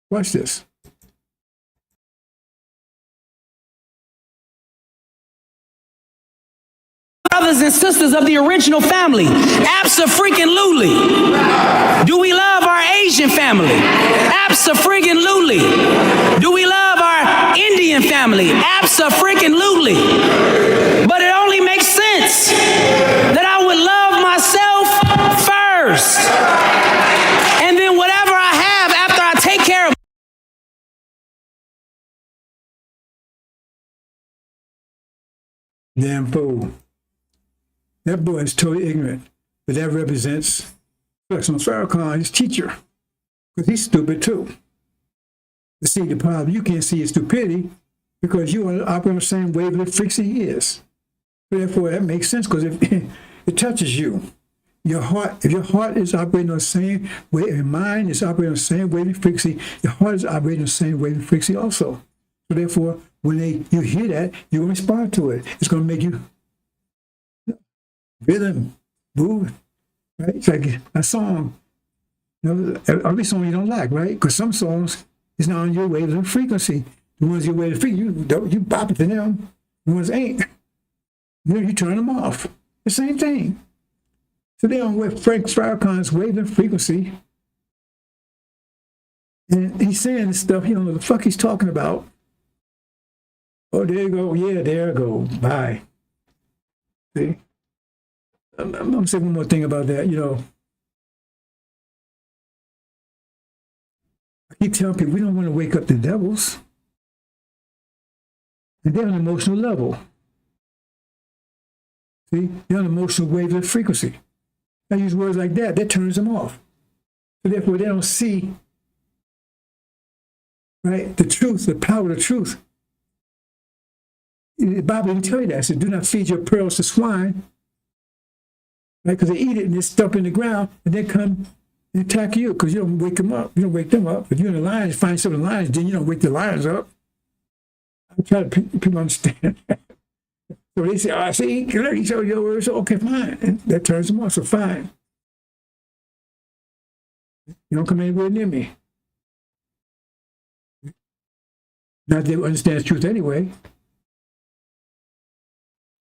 watch this. Brothers and sisters of the original family, abso-freaking-lutely. Do we love our Asian family? Abso-freaking-lutely. Do we love our Indian family? Abso-freaking-lutely. But it only makes sense that I would love myself first. And then whatever I have after I take care of Damn fool. That boy is totally ignorant, but that represents Farracon'S, his teacher, because he's stupid too. You see, the problem, you can't see his stupidity because you are operating on the same wavelength frequency he is. Therefore, that makes sense because it touches you. Your heart, if your heart is operating on the same way, your mind is operating on the same wavelength frequency, your heart is operating on the same wavelength frequency also. So therefore, when you hear that, you're going to respond to it. It's going to make you rhythm, move, right? It's like a song. Every song you don't like, right? Because some songs is not on your wavelength frequency. The ones your wavelength frequency, you bop it to them. The ones ain't. You turn them off. The same thing. So they're on Farracon'S wavelength frequency. And he's saying this stuff, he don't know what the fuck he's talking about. Oh, there you go. Yeah, there you go. Bye. See? I'm going to say one more thing about that. I keep telling people we don't want to wake up the devils. And they're on an emotional level. See? They're on an emotional wavelength frequency. I use words like that. That turns them off. So therefore, they don't see, right, the truth, the power of the truth. The Bible didn't tell you that. It said, do not feed your pearls to swine. Right? Because they eat it and they stump in the ground and they come and attack you because you don't wake them up. You don't wake them up. If you're in the lions, find some of the lions, then you don't wake the lions up. I try to people understand that. So they say, oh, see, look, he showed your words. So, okay, fine. And that turns them off. So fine. You don't come anywhere near me. Not that they understand the truth anyway.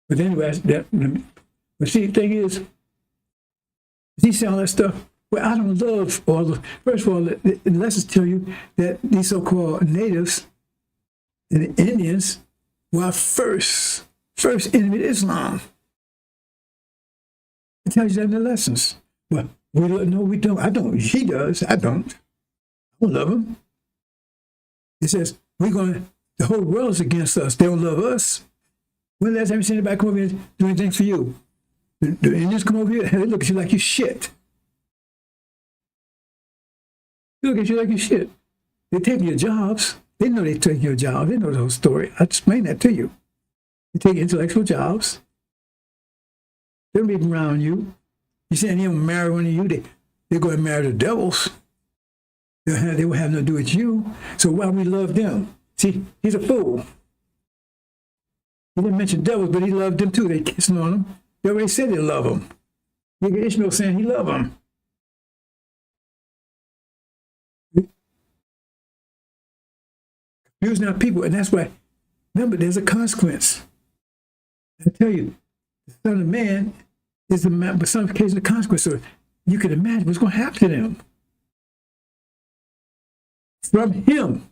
But anyway, but see, the thing is, he saying all that stuff. Well, I don't love all the. First of all, the lessons tell you that these so-called natives and the Indians were our first enemy to Islam. It tells you that in the lessons. Well, we don't. No, we don't. I don't. He does. I don't. I don't love him. It says the whole world's against us. They don't love us. When last time you seen anybody come over and do anything for you? The Indians come over here and they look at you like you shit. They look at you like you shit. They take your jobs. They know they take your jobs. They know the whole story. I explained that to you. They take intellectual jobs. They're moving around you. You saying they don't marry one of you. They go and marry the devils. They will have nothing to do with you. So why we love them? See, he's a fool. He didn't mention devils, but he loved them too. They kissing on him. They already said they love him. Look at Ishmael saying he loved him. Using our people, and that's why, remember, there's a consequence. I tell you, the Son of Man is the personification of the consequence. So you can imagine what's going to happen to them. From him.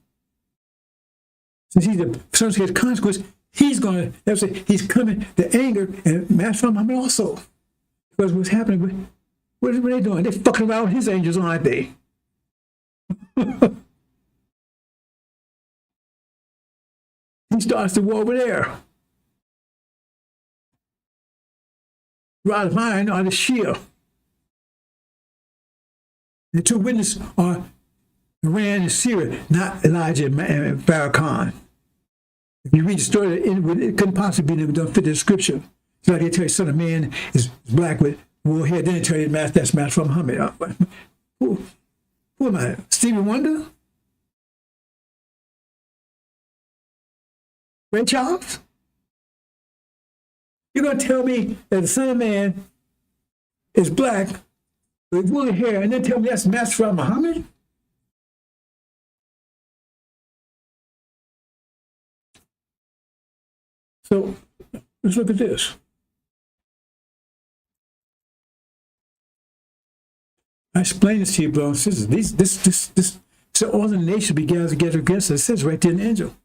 Since he's the personification of consequence, he's going to, he's coming, the anger, and mass from him also. Because what's happening, what are they doing? They're fucking around with his angels, aren't they? He starts the war over there. Rod of iron are the shield. The two witnesses are Iran and Syria, not Elijah and Farracon'S. If you read the story, it couldn't possibly be them. It don't fit the description. It's like they tell you, Son of Man is black with wool hair. Then they tell you that's Master from Muhammad. Who am I? Stevie Wonder? Ray Charles? You're going to tell me that the Son of Man is black with woolly hair and then tell me that's Master from Muhammad? So let's look at this. I explained this to you, brothers and sisters. So all the nations began to get against us. It says right there in the Injil.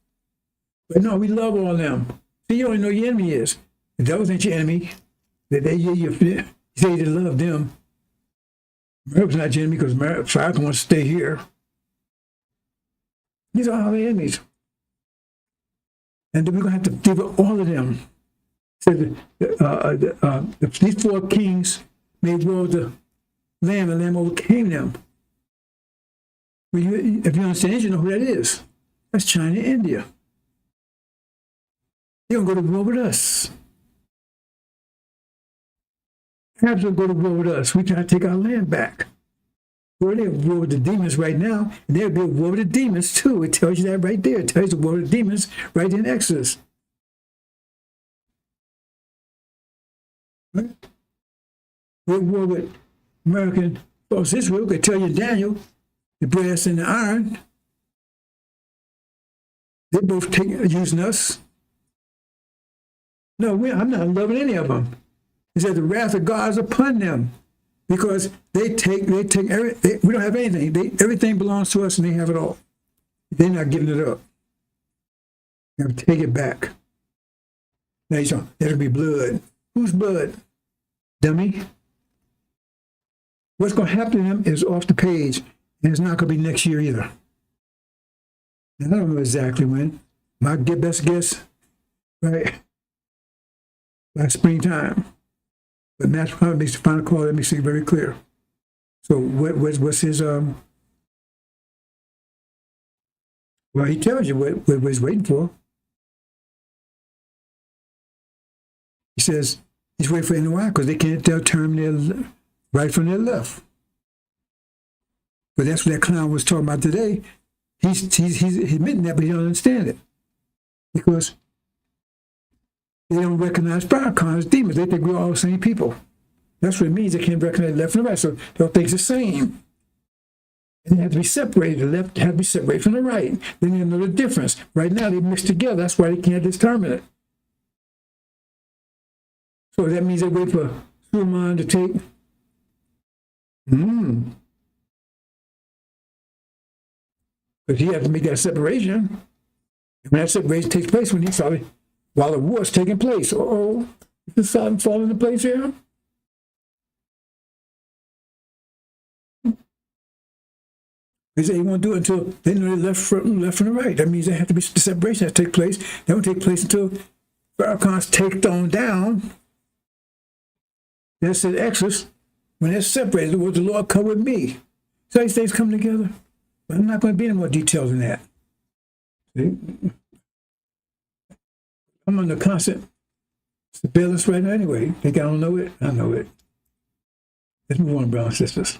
But no, we love all of them. See, you only know your enemy is. The devils ain't your enemy. You say you love them. Merv's not your enemy because Farracon'S wants to stay here. These are all the enemies. And then we're going to have to deal with all of them. So these four kings made war with the Lamb, and the Lamb overcame them. If you understand, you know who that is. That's China and India. They're going to go to war with us. Arabs will go to war with us. We try to take our land back. We're at war with the demons right now, and they'll be at war with the demons too. It tells you that right there. It tells you the war with the demons right in Exodus. Right? We're at war with American false Israel. They tell you in Daniel, the brass and the iron. They both using us. No, I'm not loving any of them. He said the wrath of God is upon them because they take everything. We don't have anything. Everything belongs to us and they have it all. They're not giving it up. You have to take it back. Now you're saying, there'll be blood. Whose blood? Dummy. What's going to happen to them is off the page, and it's not going to be next year either. And I don't know exactly when. My best guess, right? By springtime. But Master Muhammad makes the final call. Let me see very clear. So what's his well, he tells you what he's waiting for. He says he's waiting for NY because they can't determine their right from their left. But that's what that clown was talking about today. He's admitting that, but he don't understand it. Because they don't recognize Farracon'S as demons. They think we're all the same people. That's what it means. They can't recognize left and right, so they all think it's the same. And they have to be separated. The left has to be separated from the right. Then you know the difference. Right now, they mix together. That's why they can't determine it. So that means they wait for Suleiman to take. But he has to make that separation. And when that separation takes place, when he saw it, while the war is taking place. Is this something falling into place here? They say he won't do it until they know the left from the right. That means there has to be the separation that take place. That won't take place until Farracon'S take on down That's in Exodus. When they're separated, will the Lord come with me? So these things come together. But I'm not going to be in more details than that. See? I'm under constant surveillance right now anyway. Think I don't know it? I know it. Let's move on, brothers and sisters.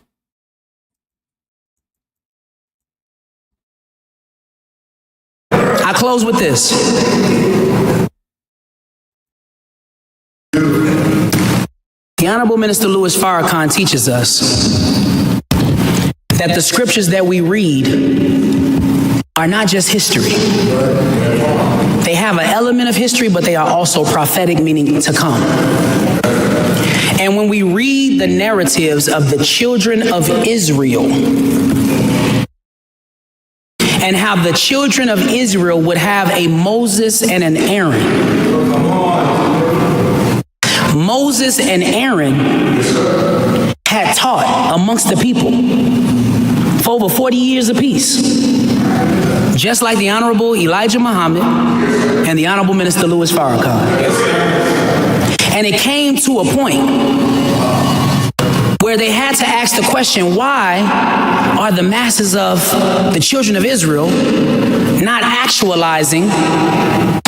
I close with this. The Honorable Minister Louis Farrakhan teaches us that the scriptures that we read are not just history. They have an element of history, but they are also prophetic, meaning to come. And when we read the narratives of the children of Israel and how the children of Israel would have a Moses and an Aaron. Moses and Aaron had taught amongst the people for over 40 years apiece. Just like the Honorable Elijah Muhammad and the Honorable Minister Louis Farrakhan. And it came to a point where they had to ask the question, why are the masses of the children of Israel not actualizing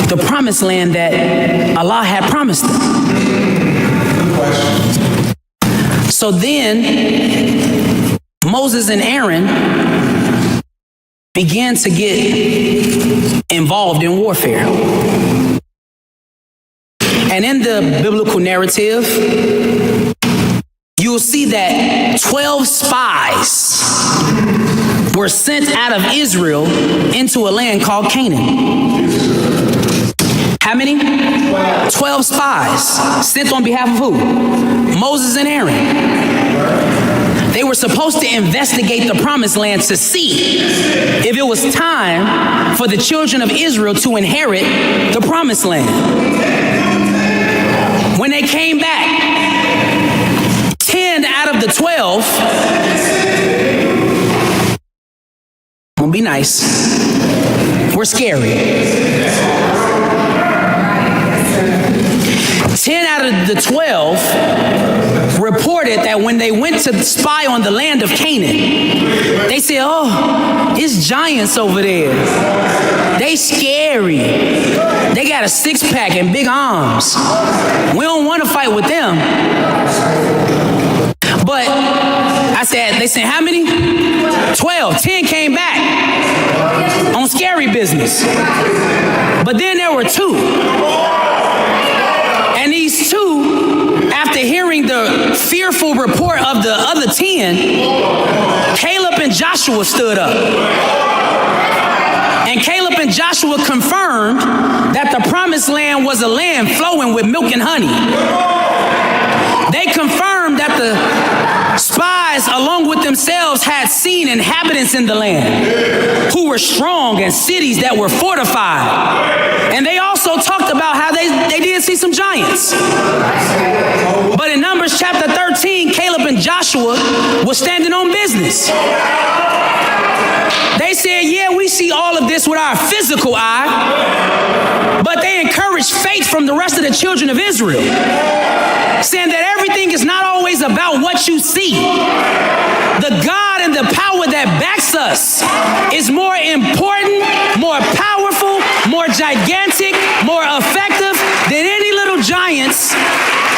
the promised land that Allah had promised them? So then Moses and Aaron began to get involved in warfare. And in the biblical narrative, you'll see that 12 spies were sent out of Israel into a land called Canaan. How many? 12 spies sent on behalf of who? Moses and Aaron. They were supposed to investigate the promised land to see if it was time for the children of Israel to inherit the promised land. When they came back, 10 out of the 12, I'm gonna be nice, were scary. 10 out of the 12 reported that when they went to spy on the land of Canaan, they said, oh, it's giants over there. They scary. They got a six-pack and big arms. We don't want to fight with them. But they said, how many? 12. 10 came back on scary business. But then there were 2. And these 2, after hearing the fearful report of the other 10, Caleb and Joshua stood up. And Caleb and Joshua confirmed that the promised land was a land flowing with milk and honey. They confirmed that the spies, along with themselves, had seen inhabitants in the land who were strong and cities that were fortified. And they also talked about how they did see some giants. But in Numbers chapter 13, Caleb and Joshua were standing on business. They said, yeah, we see all of this with our physical eye, but they encouraged faith from the rest of the children of Israel, saying that everything is not always about what you see. The God and the power that backs us is more important, more powerful, more gigantic, more effective than any little giants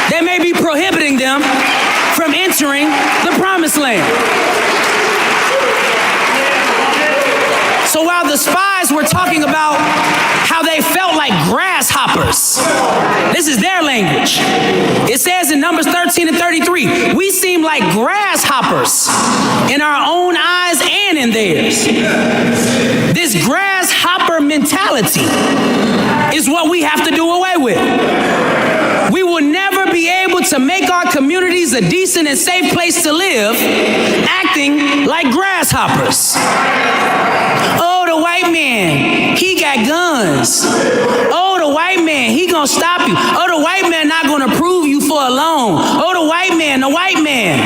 that may be prohibiting them from entering the promised land. So while the spies were talking about how they felt like grasshoppers, this is their language. It says in Numbers 13 and 33, we seem like grasshoppers in our own eyes and in theirs. This grasshopper mentality is what we have to do away with. We will never be able to make our communities a decent and safe place to live acting like grasshoppers. Oh, the white man, he got guns. Oh, the white man, he gonna stop you. Oh, the white man not gonna approve you for a loan. Oh, the white man, the white man.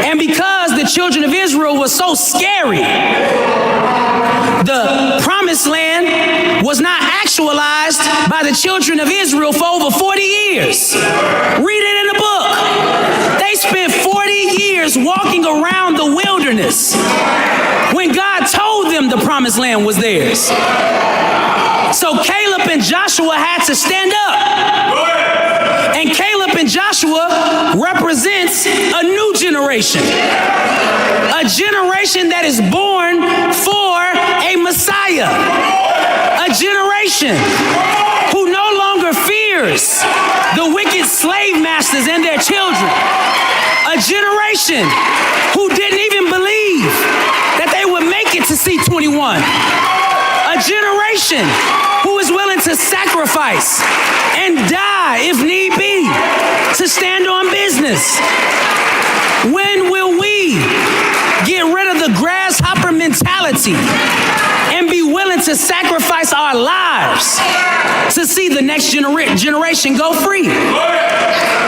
And because the children of Israel were so scary, the promised land was not actualized by the children of Israel for over 40 years. Read it in the book. They spent 40 years walking around the wilderness when God told them the promised land was theirs. So Caleb and Joshua had to stand up. And Caleb and Joshua represents a new generation. A generation that is born for a Messiah. A generation who no longer fears the wicked slave masters and their children. A generation who didn't even believe that they would make it to C21. A generation who is willing to sacrifice and die if need be to stand on business. When will we get rid of the grasshopper mentality and be willing to sacrifice our lives to see the next generation go free?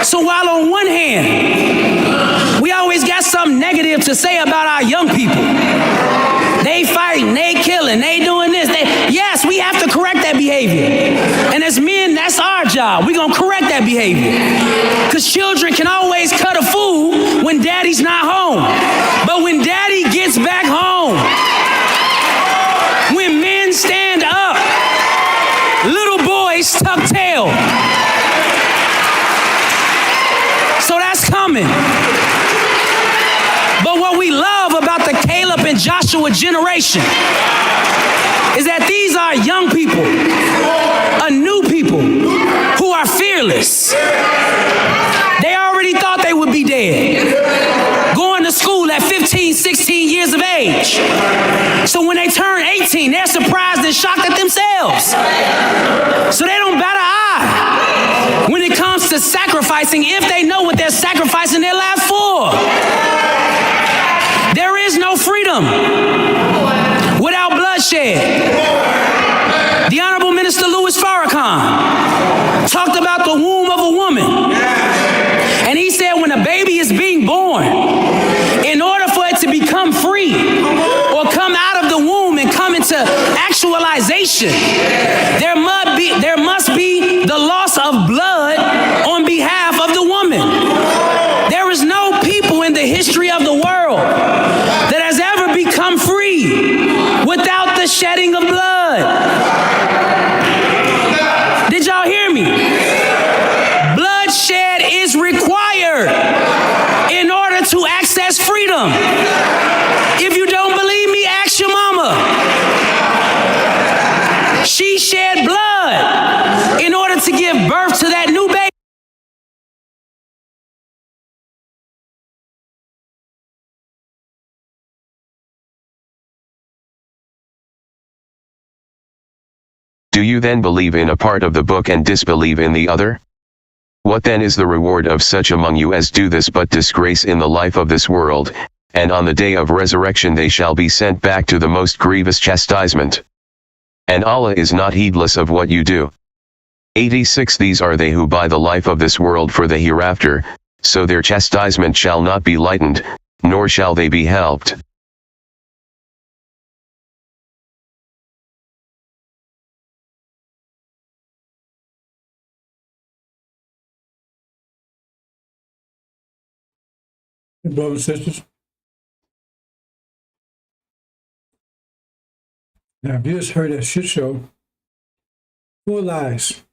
So while on one hand, we always got something negative to say about our young people. They fighting, they killing, they doing this. Yes, we have to correct that behavior. And as men, that's our job. We're going to correct that behavior. Because children can always cut a fool when daddy's not home. But when daddy gets back home, when men stand up, little boys tuck tail. So that's coming. But what we love about the Caleb and Joshua generation is that these are young people, a new people who are fearless. They already thought they would be dead, going to school at 15, 16 years of age. So when they turn 18, they're surprised and shocked at themselves. So they don't bat an eye when it comes to sacrificing if they know what they're sacrificing their life for. There is no freedom without bloodshed. The Honorable Minister Louis Farracon'S talked about the womb of a woman. And he said when a baby is being born, in order for it to become free or come out of the womb and come into actualization, there must be the loss of blood on behalf of the woman. There is no people in the history of the world that has ever become free without the shedding of blood. Did y'all hear me? Bloodshed is required in order to access freedom. If you don't believe me, ask your mama. She shed blood in order to give birth to that new baby. Do you then believe in a part of the book and disbelieve in the other? What then is the reward of such among you as do this but disgrace in the life of this world, and on the day of resurrection they shall be sent back to the most grievous chastisement? And Allah is not heedless of what you do. 86 These are they who buy the life of this world for the hereafter, so their chastisement shall not be lightened, nor shall they be helped. Brothers and sisters, now if you just heard that shit show, full lies.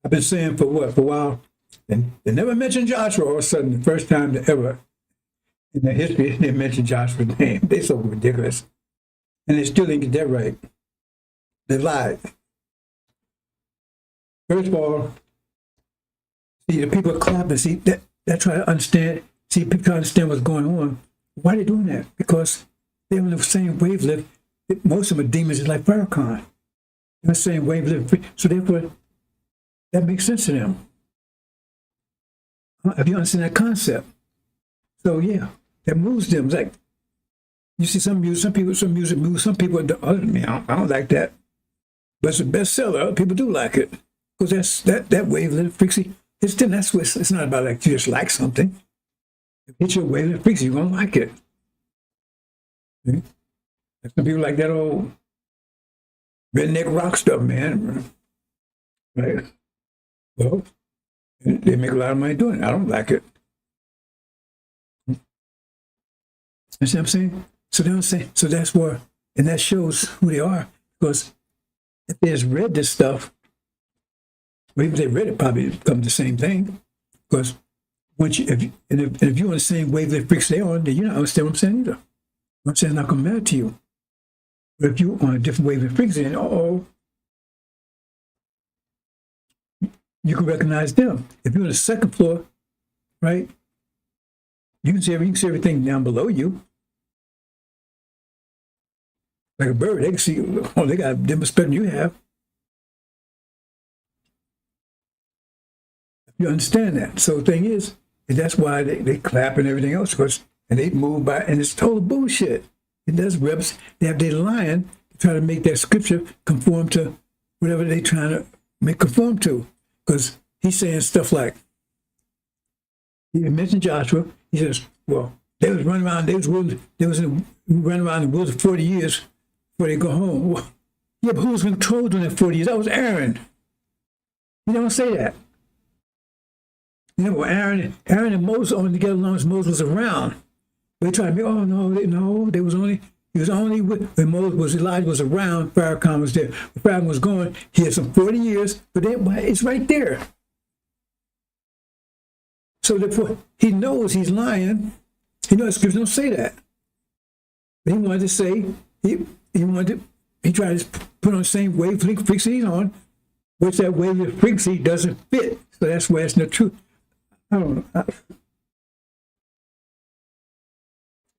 I've been saying for a while, and they never mentioned Joshua. All of a sudden, the first time they ever in their history they mentioned Joshua's name. They so ridiculous, and they still didn't get that right. They lied. First of all, see, the people are clapping. See, they're trying to understand. See, people trying to understand what's going on. Why are they doing that? Because they're on the same wavelength. Most of them are demons just like Farracon'S. They're the same wavelength. So therefore, that makes sense to them. If you understand that concept. So yeah, that moves them. It's like, you see some music moves some people. Other than me, I don't like that. But it's a bestseller. Other people do like it. Because that wavelength freaky. It's not about like you just like something. If it's your wavelength freaky, you're gonna like it. See? Some people like that old redneck rock stuff, man. Right? Well, And they make a lot of money doing it. I don't like it. You see what I'm saying? So they don't say, so that's where, and that shows who they are. Because if they just read this stuff, or even if they read it, probably becomes the same thing. Because once you, if you're on the same wavelength frequency they're on, then you don't understand what I'm saying either. What I'm saying is not going to matter to you. But if you're on a different wavelength frequency, then you can recognize them. If you're on the second floor, right, you can see everything down below you. Like a bird, they can see, oh, they got a different spectrum you have. You understand that. So the thing is that's why they clap and everything else, and they move by, and it's total bullshit. It does reps. They have their lying to try to make that scripture conform to whatever they're trying to make conform to. Because he's saying stuff like, he mentioned Joshua. He says, well, they was running around, running around the woods for 40 years before they go home. Well, yeah, but who was in control during that 40 years? That was Aaron. You don't say that. You know, Aaron and Moses only together as long as Moses was around. They tried to make, oh no, he was only with, when Elijah was around, Farracon'S was there. When Farracon'S was gone, he had some 40 years, but it's right there. So therefore, he knows he's lying. He knows scripture don't say that. But he wanted to say, he tried to put on the same wavelength frequency he's on, which that wavelength frequency doesn't fit. So that's why it's not true. I don't know.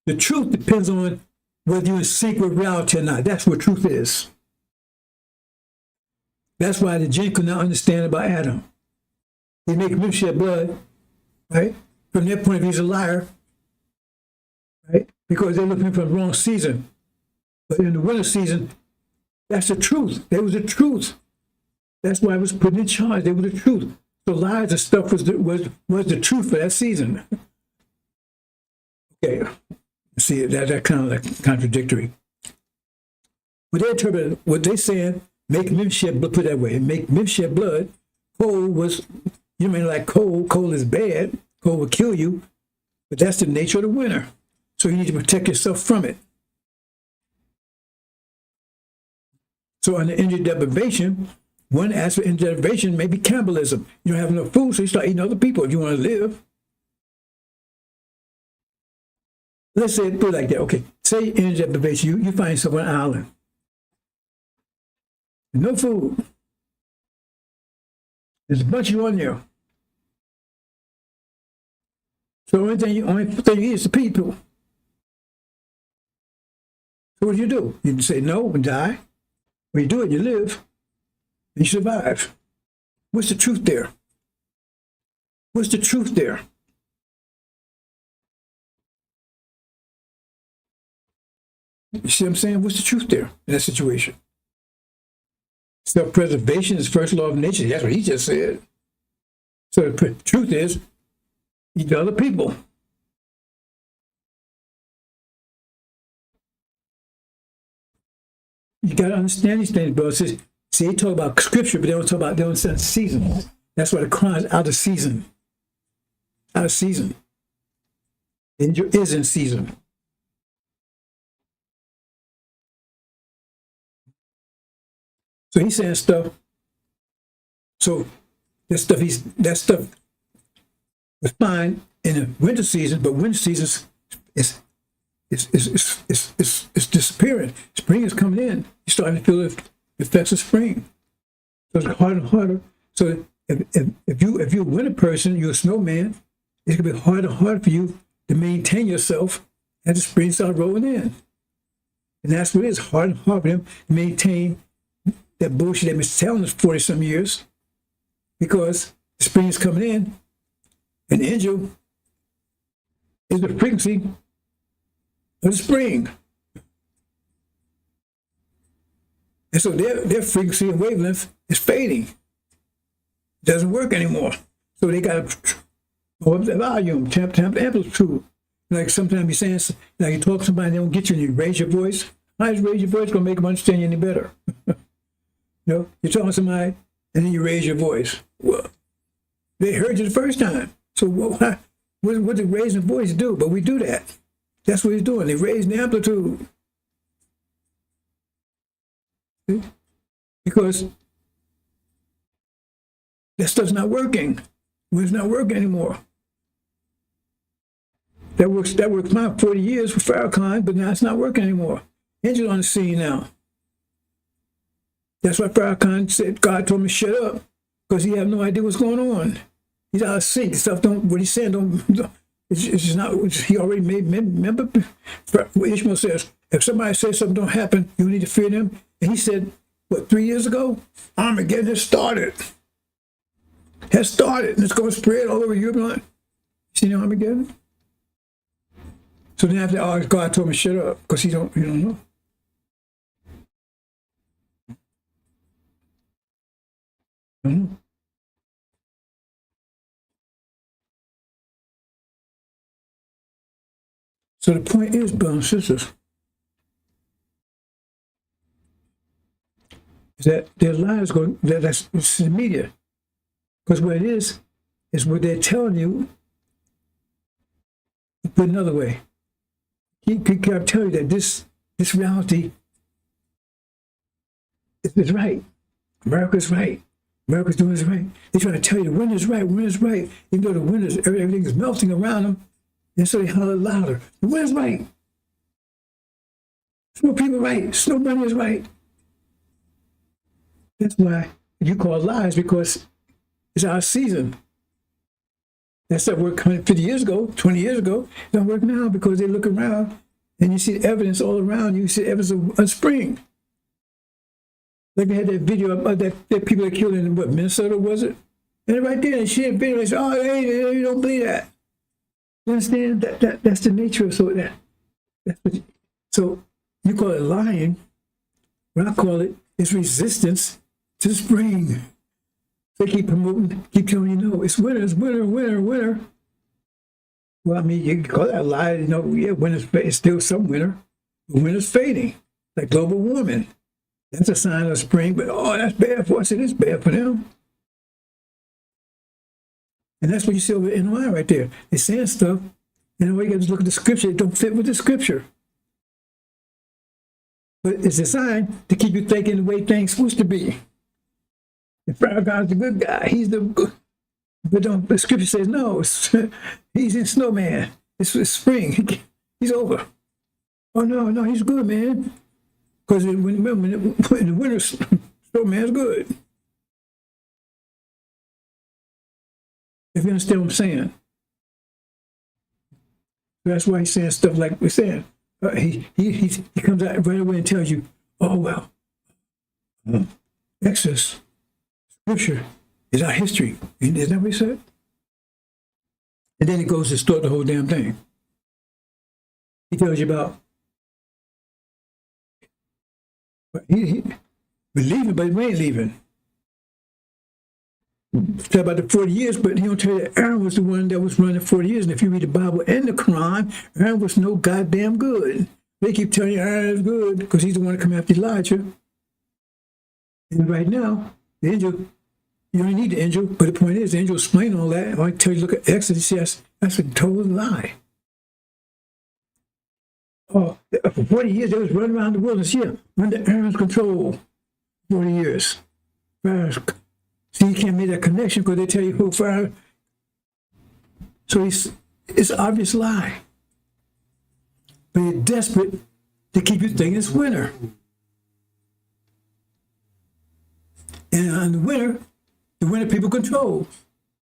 The truth depends on whether you're in sync with reality or not. That's what truth is. That's why the jinn could not understand about Adam. They make him shed blood, right? From their point of view, he's a liar, right? Because they're looking for the wrong season. But in the winter season, that's the truth. There was the truth. That's why I was put in charge. They were the truth. So lies and stuff was the truth for that season. Okay. See, that kind of like contradictory. But they interpret what they saying, make men shed blood, put it that way, make men shed blood. Cold was, you mean like cold is bad, cold will kill you, but that's the nature of the winter. So you need to protect yourself from it. So under energy deprivation, one aspect of energy deprivation may be cannibalism. You don't have enough food, so you start eating other people if you want to live. Let's say it like that. Okay, say energy deprivation, you find yourself on an island. No food. There's a bunch of you on there. So the only thing you eat is the people. So what do? You can say no and die. When you do it, you live and you survive. What's the truth there? What's the truth there? You see what I'm saying? What's the truth there in that situation? Self-preservation is first law of nature. That's what he just said. So the truth is, eat other people. You got to understand these things, bro. See, they talk about scripture, but they don't understand seasons. That's why the Quran is out of season. Out of season. Injil is in season. So he's saying stuff. So that stuff was fine in the winter season, but winter season is disappearing. Spring is coming in. You're starting to feel the effects of spring. So it's harder and harder. So if you're a winter person, you're a snowman, it's gonna be harder and harder for you to maintain yourself as the spring starts rolling in. And that's what it is, hard and hard for them to maintain that bullshit they've been telling us 40-some years, because the spring is coming in, and the Injil is the frequency of the spring. And so their frequency and wavelength is fading. It doesn't work anymore. So they got to go up the volume, tap the amplitude. Like sometimes you're saying, like you talk to somebody, they don't get you, and you raise your voice. How is raise your voice going to make them understand you any better? You know, you're talking to somebody, and then you raise your voice. Well, They heard you the first time. So what did raising voice do? But we do that. That's what he's doing. They raise the amplitude. See? Because that stuff's not working. Well, it's not working anymore. That works my 40 years for Farracon'S, but now it's not working anymore. Injil on the scene now. That's why Farracon'S said God told him to shut up, because he have no idea what's going on. He's out of sync. Stuff what he's saying it's just not. He already made. Remember what Ishmael says: if somebody says something don't happen, you need to fear them. And he said, what, 3 years ago? Armageddon has started. And it's going to spread all over Europe. See the Armageddon? So then after God told him to shut up, because you don't know. Mm-hmm. So the point is, brothers and sisters, is that their lives that's the media. Because what it is what they're telling you, but another way. He can tell you that this reality is right. America's right. America's doing is right. They're trying to tell you when is right, even though the wind is, everything is melting around them. And so they holler louder. The wind is right. Snow people right. Snow money is right. That's why you call lies, because it's our season. That stuff worked 50 years ago, 20 years ago. It don't work now because they look around and you see evidence all around you. You see evidence of a spring. Like they had that video about that people that killed in, what, Minnesota, was it? And right there, she had video, they said, oh, hey, you don't believe that. You understand? That's the nature of so you call it lying. What I call it is resistance to the spring. They keep promoting, keep telling you, no, it's winter, it's winter, winter, winter. Well, I mean, you can call that a lie, yeah, it's still some winter, but winter's fading, like global warming. That's a sign of spring, but that's bad for us, it is bad for them. And that's what you see over in NY right there. They're saying stuff, and all you got to look at the scripture, it don't fit with the scripture. But it's designed to keep you thinking the way things supposed to be. If Farracon'S the good guy, he's the good. But the scripture says, no, he's in snowman. It's spring. He's over. Oh, no, he's good, man. Because in the winter, snowman's good. If you understand what I'm saying. That's why he's saying stuff like we're saying. He comes out right away and tells you, oh, well, Exodus, scripture is our history. Isn't that what he said? And then he goes to start the whole damn thing. He tells you about, we're leaving, but we ain't leaving. Talk about the 40 years, but he don't tell you that Aaron was the one that was running 40 years. And if you read the Bible and the Quran, Aaron was no goddamn good. They keep telling you Aaron is good because he's the one to come after Elijah. And right now, the angel, you don't need the angel, but the point is, the angel explain all that. I tell you, look at Exodus, yes, that's a total lie. Oh, for 40 years, they was running around the wilderness, under Aaron's control. 40 years. See, you can't make that connection because they tell you who fired. So it's an obvious lie. But you're desperate to keep you thinking it's winter. And in the winter people control.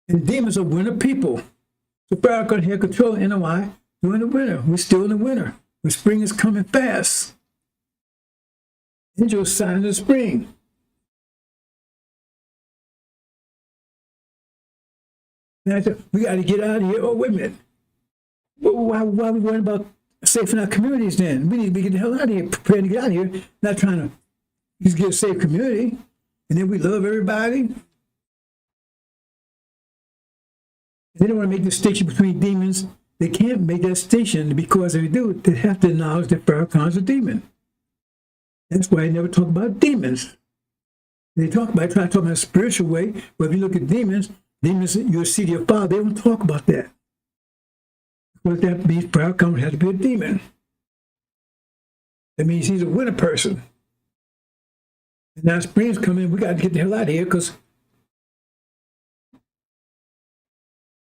And demons are winter people. So Farracon'S had control of NOI during the winter. We're still in the winter. The spring is coming fast. Angel sign of the spring. Now, we got to get out of here. Oh, wait a minute. Why are we worrying about saving our communities then? We need to get the hell out of here, preparing to get out of here, not trying to just get a safe community. And then we love everybody. And they don't want to make the distinction between demons. They can't make that distinction because if they do, they have to acknowledge that Farracon'S are a demon. That's why they never talk about demons. They try to talk about a spiritual way, but if you look at demons, Demons, you'll see your father. They don't talk about that. Because that means Farracon'S has to be a demon. That means he's a winter person. And now spring's coming, we got to get the hell out of here, because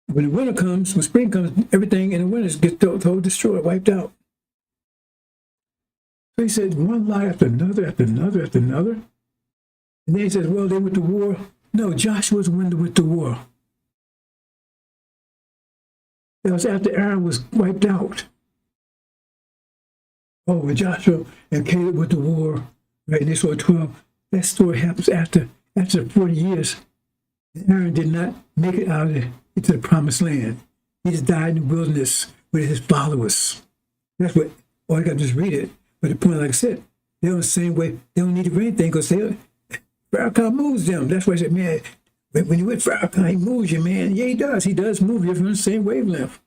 when the winter comes, when spring comes, everything in the winter gets totally destroyed, wiped out. So he said one lie after another, after another, after another. And then he says, well, they went to war. No, Joshua's the one that went to war. That was after Aaron was wiped out. Oh, when Joshua and Caleb went to war, right, and they saw 12. That story happens after 40 years. Aaron did not make it out into the promised land. He just died in the wilderness with his followers. That's what, all you got to just read it. But the point, like I said, they're on the same way. They don't need to read anything because Farracon'S moves them. That's why I said, man, when you're with Farracon'S, he moves you, man. Yeah, he does. He does move you if you're on the same wavelength.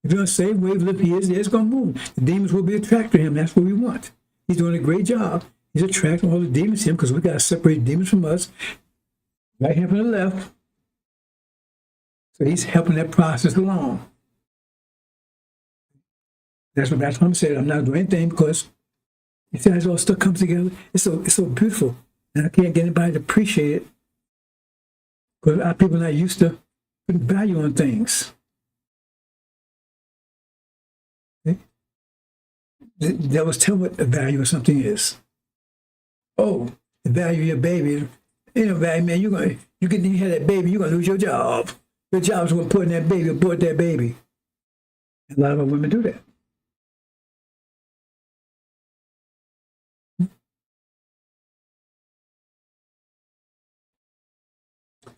If you're on the same wavelength he is, it's going to move. The demons will be attracted to him. That's what we want. He's doing a great job. He's attracting all the demons to him because we got to separate demons from us. Right hand from the left. So he's helping that process along. That's what I'm saying. I'm not doing anything because you see how all stuff comes together. It's so beautiful. And I can't get anybody to appreciate it because our people are not used to putting value on things. That was telling what the value of something is. Oh, the value of your baby. You know, value, man, you have that baby, you're gonna lose your job. Your job is going to put in that baby, abort that baby. And a lot of our women do that.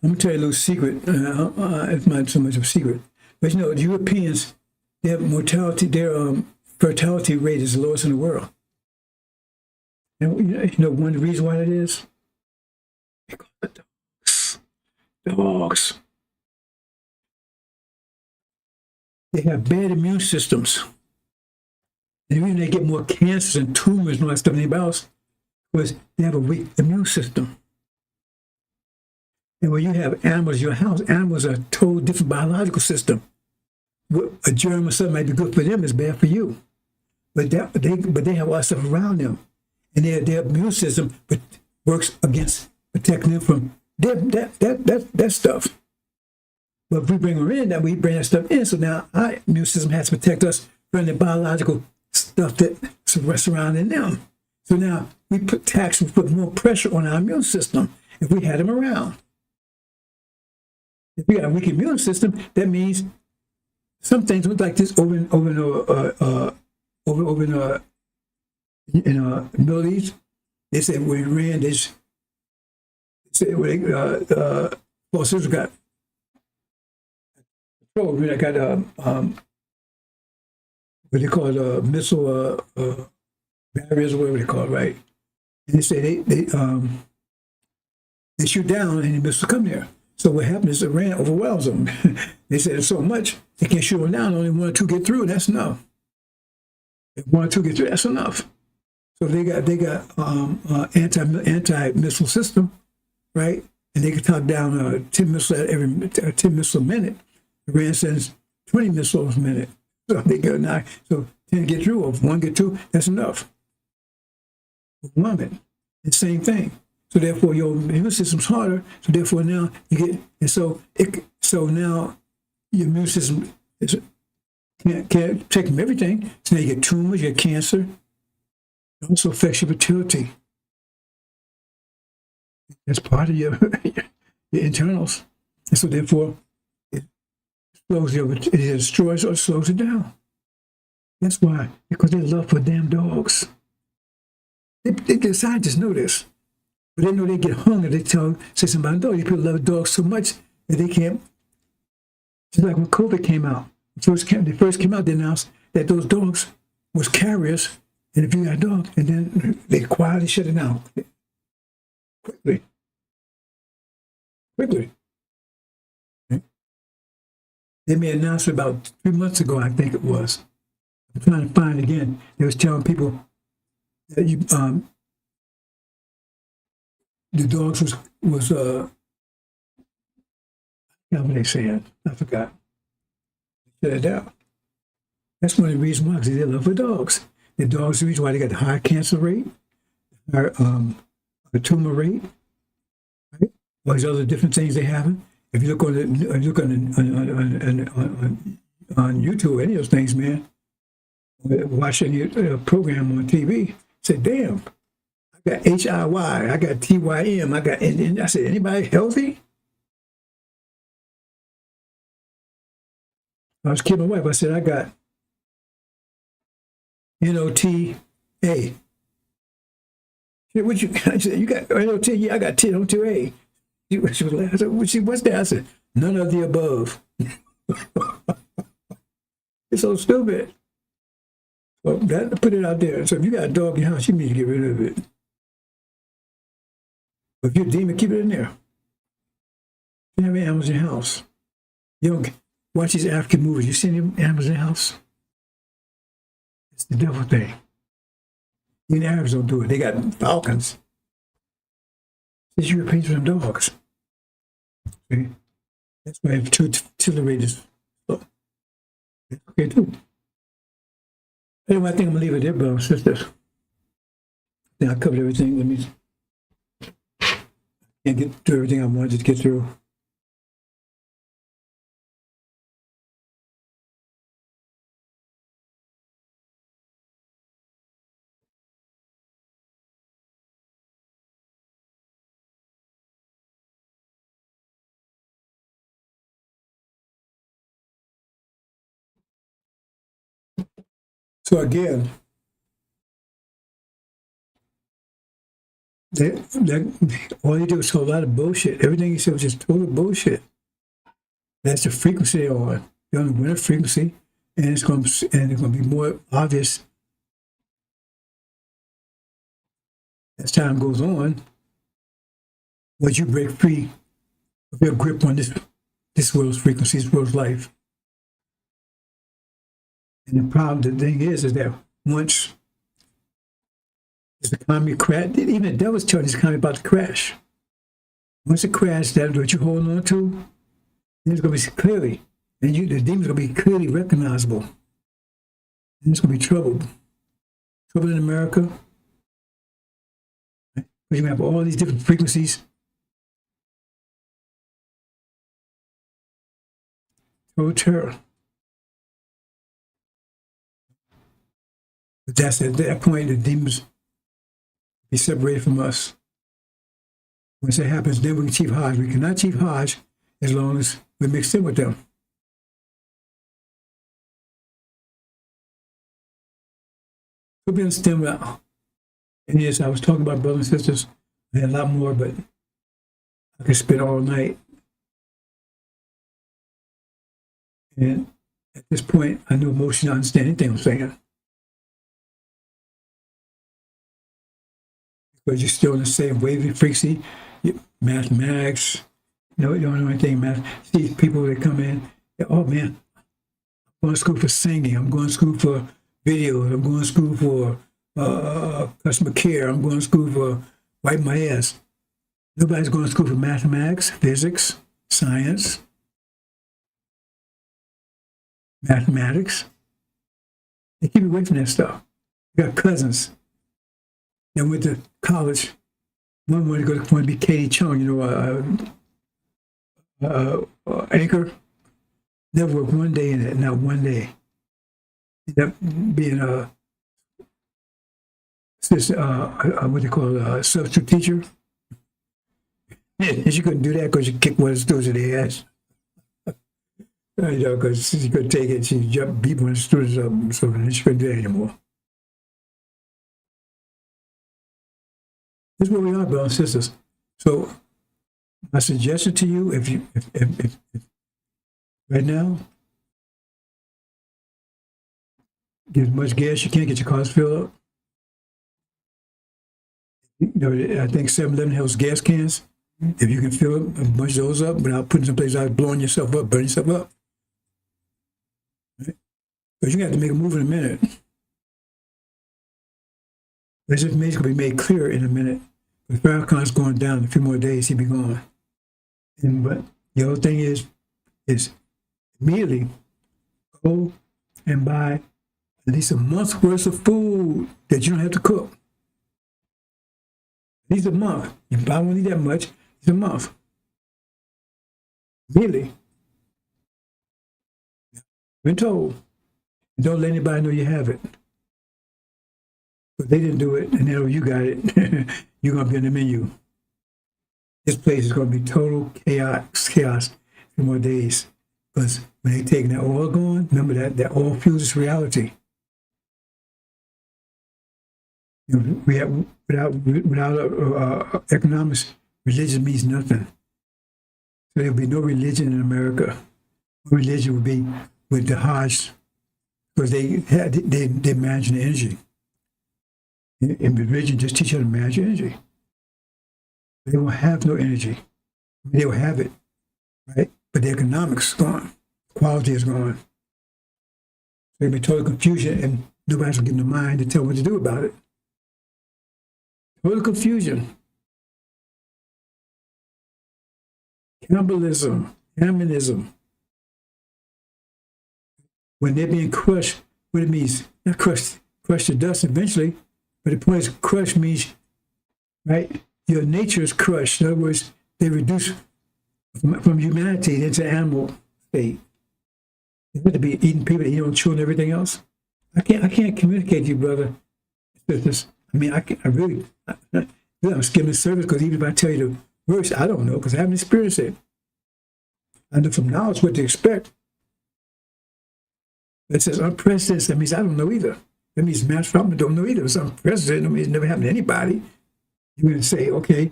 Let me tell you a little secret. It's not so much of a secret, but you know, the Europeans, their mortality, their fertility rate is the lowest in the world. And you know one of the reasons why that is? Because the dogs. They have bad immune systems. The reason they get more cancers and tumors and all that stuff than anybody else was they have a weak immune system. And when you have animals in your house, animals are a totally different biological system. A germ or something might be good for them, it's bad for you. But they have all that stuff around them. And their immune system works against protecting them from that stuff. But if we bring her in, that we bring that stuff in. So now our immune system has to protect us from the biological stuff that's surrounding them. So now we put more pressure on our immune system if we had them around. If we got a weak immune system, that means some things look like this over in the Middle East. They said when Iran, they said when Los Angeles got control, I got what they call missile barriers or whatever they call it, right? And they say they shoot down and the missiles come there. So what happened is Iran overwhelms them. They said it's so much they can't shoot them down. Only one or two get through, and that's enough. If one or two get through, that's enough. So they got anti-missile system, right? And they can talk down 10 missiles every 10 missiles a minute. Iran sends 20 missiles a minute. So they go now. So 10 get through, or if one get through, that's enough. Woman, the same thing. So therefore, your immune system's harder. So therefore, now you get, and so now your immune system can't protect from everything. So now you get tumors, you get cancer. It also affects your fertility. That's part of your internals. And so therefore, it destroys or slows it down. That's why, because they love for damn dogs. The scientists know this. But they know they get hung if they say something about dogs. People love dogs so much that they can't. Just like when COVID came out. They first came out, they announced that those dogs was carriers. And if you got a dog, and then they quietly shut it down. Quickly. Okay. They made an announcement about 3 months ago, I think it was. I'm trying to find it again. They was telling people that the dogs was How were they saying? I forgot. Shut it down. That's one of the reasons why, because they love for dogs. The dogs are the reason why they got the higher cancer rate, higher the tumor rate, right? All these other different things they have. If you look on on YouTube, any of those things, man, watching a program on TV, say, damn, I got HIY, I got TYM, I got, and I said, anybody healthy? I was kidding my wife. I said, I got NOTA. What you got? She said, you got NOT? Yeah, I got NOTA. She was laughing. I said, what's that? I said, none of the above. It's so stupid. So that, put it out there. So if you got a dog in your house, you need to get rid of it. But if you're a demon, keep it in there. You have any animals in your house. You don't watch these African movies. You see any animals in your house? It's the devil thing. Even the Arabs don't do it. They got falcons. It's Europeans with them dogs. See? That's why fertility rate is low. That's okay too. Anyway, I think I'm gonna leave it there, brothers and sisters. I think I covered everything. Let me can't get through everything I wanted to get through. So again, all he did was a lot of bullshit. Everything he said was just total bullshit. That's the frequency they're on. They're on the winter frequency, and it's going to be more obvious as time goes on. Once you break free of your grip on this world's frequency, this world's life. And the problem, the thing is that once the economy crashed, even the devil's telling this economy about to crash. Once it crashes, that's what you're holding on to, then it's going to be clearly, and the demon's going to be clearly recognizable. And it's going to be trouble. Trouble in America. Right? Because you have all these different frequencies. Total terror. But that's at that point, the demons be separated from us. Once that happens, then we can achieve Hajj. We cannot achieve Hajj as long as we're mixed in with them. Hope you understand what it is. I was talking about brothers and sisters. I had a lot more, but I could spend all night. And at this point, I know most of you don't understand anything I'm saying. Because you're still in the same wavy frequency, mathematics, you don't know anything math. See people that come in, oh man, I'm going to school for singing, I'm going to school for video, I'm going to school for customer care, I'm going to school for wiping my ass. Nobody's going to school for mathematics, physics, science, mathematics. They keep away from that stuff. You got cousins. They went to college. One wanted to go to be Katie Chung, anchor. Never worked one day in it, not one day. Ended up being what they call a substitute teacher. And she couldn't do that because she kicked one of the students in the ass. Because she couldn't take it. She beat one of the students up, so then she couldn't do that anymore. This is where we are, brothers and sisters. So my suggestion to you, if right now, get as much gas you can, get your cars filled up. I think 7-Eleven has gas cans. If you can fill a bunch of those up without putting someplace out, blowing yourself up, burning yourself up. Right? Because you have to make a move in a minute. This information will be made clear in a minute. If Farracon'S going down in a few more days, he'll be gone. But the other thing is, is immediately go and buy at least a month's worth of food that you don't have to cook. At least a month. You probably won't need that much. It's a month. Immediately. Been told. Don't let anybody know you have it. But they didn't do it, and now you got it. You're going to be on the menu. This place is going to be total chaos in more days. Because when they take that oil going, remember that oil fuels this reality. You know, we have, without economics, religion means nothing. So there'll be no religion in America. Religion would be with the Hajj, because they manage the energy. And religion just teach you how to manage your energy. They won't have no energy. They will have it, right? But the economics is gone. Quality is gone. So there'll be total confusion, and nobody's going to give them the mind to tell what to do about it. Total confusion. Cannibalism, animism. When they're being crushed, what it means, not crushed to dust eventually, but the point is crushed means, right, your nature is crushed. In other words, they reduce from humanity into animal state. They have to be eating people, eating on children, and everything else. I can't communicate to you, brother. Sisters. I mean, I'm skimming the surface, because even if I tell you the verse, I don't know, because I haven't experienced it. I know from knowledge what to expect. It says unprecedented. That means I don't know either. That means mass problem don't know either. It's unprecedented. That means it never happened to anybody. You're going to say, okay,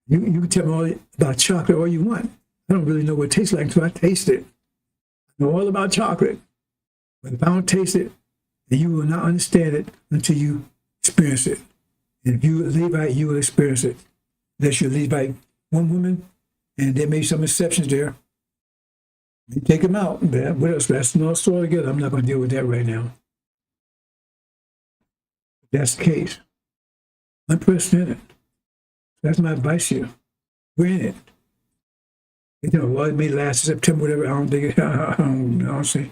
you can tell me all about chocolate all you want. I don't really know what it tastes like until I taste it. I know all about chocolate. But if I don't taste it, then you will not understand it until you experience it. And if you Levite, you will experience it. Unless you're Levite, one woman, and there may be some exceptions there. You take them out. What else? That's another story together. I'm not going to deal with that right now. That's the case. Unprecedented. That's my advice to you. We're in it. You know, well, it may last September, whatever. I don't think I don't see. It's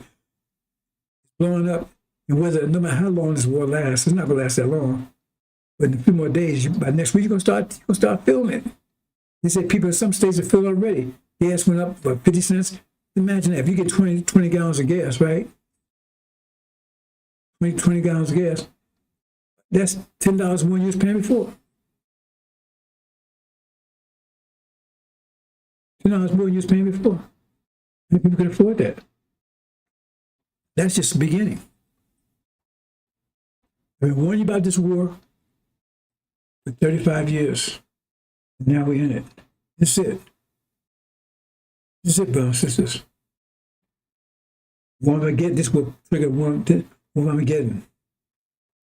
blowing up. And whether, no matter how long this war lasts, it's not going to last that long. But in a few more days, by next week, you're going to start feeling it. They say people in some states are feeling already. Gas went up by 50 cents. Imagine that. If you get 20 gallons of gas, right? 20 gallons of gas. That's $10 more than you was paying before. $10 more than you was paying before. How many people can afford that? That's just the beginning. I've been warning you about this war for 35 years. And now we're in it. That's it. That's it, brothers and sisters. What am I getting? This will trigger what am I getting?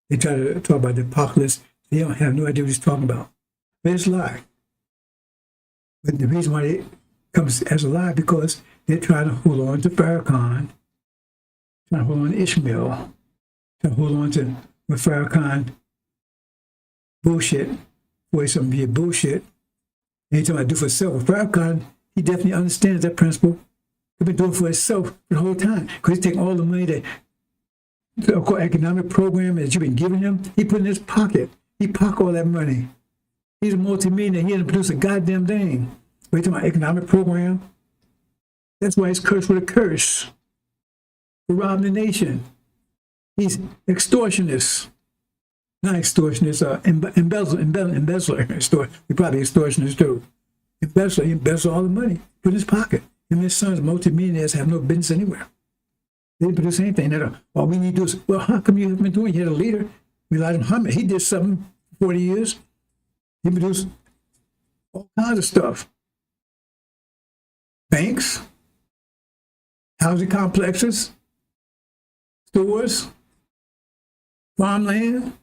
They try to talk about the apocalypse. They don't have no idea what he's talking about. But it's a lie. But the reason why it comes as a lie, because they're trying to hold on to Farracon'S, trying to hold on to Ishmael, trying to hold on to what Farracon'S bullshit, boy, some be bullshit. Anytime I do for self, with Farracon'S, he definitely understands that principle. He's been doing it for himself the whole time, because he's taking all the money that the economic program that you've been giving him, he put in his pocket. He pocket all that money. He's a multi-millionaire. He didn't produce a goddamn thing. But he's talking about economic program. That's why he's cursed with a curse. For robbing the nation. He's extortionist. Not extortionist, embezzler. He probably extortionist too. Embezzler, he embezzled all the money, put in his pocket. And his sons, multi-millionaires, have no business anywhere. They didn't produce anything. All we need to do is, well, how come you haven't been doing it? You had a leader. Elijah Muhammad, he did something for 40 years. He produced all kinds of stuff. Banks, housing complexes, stores, farmland.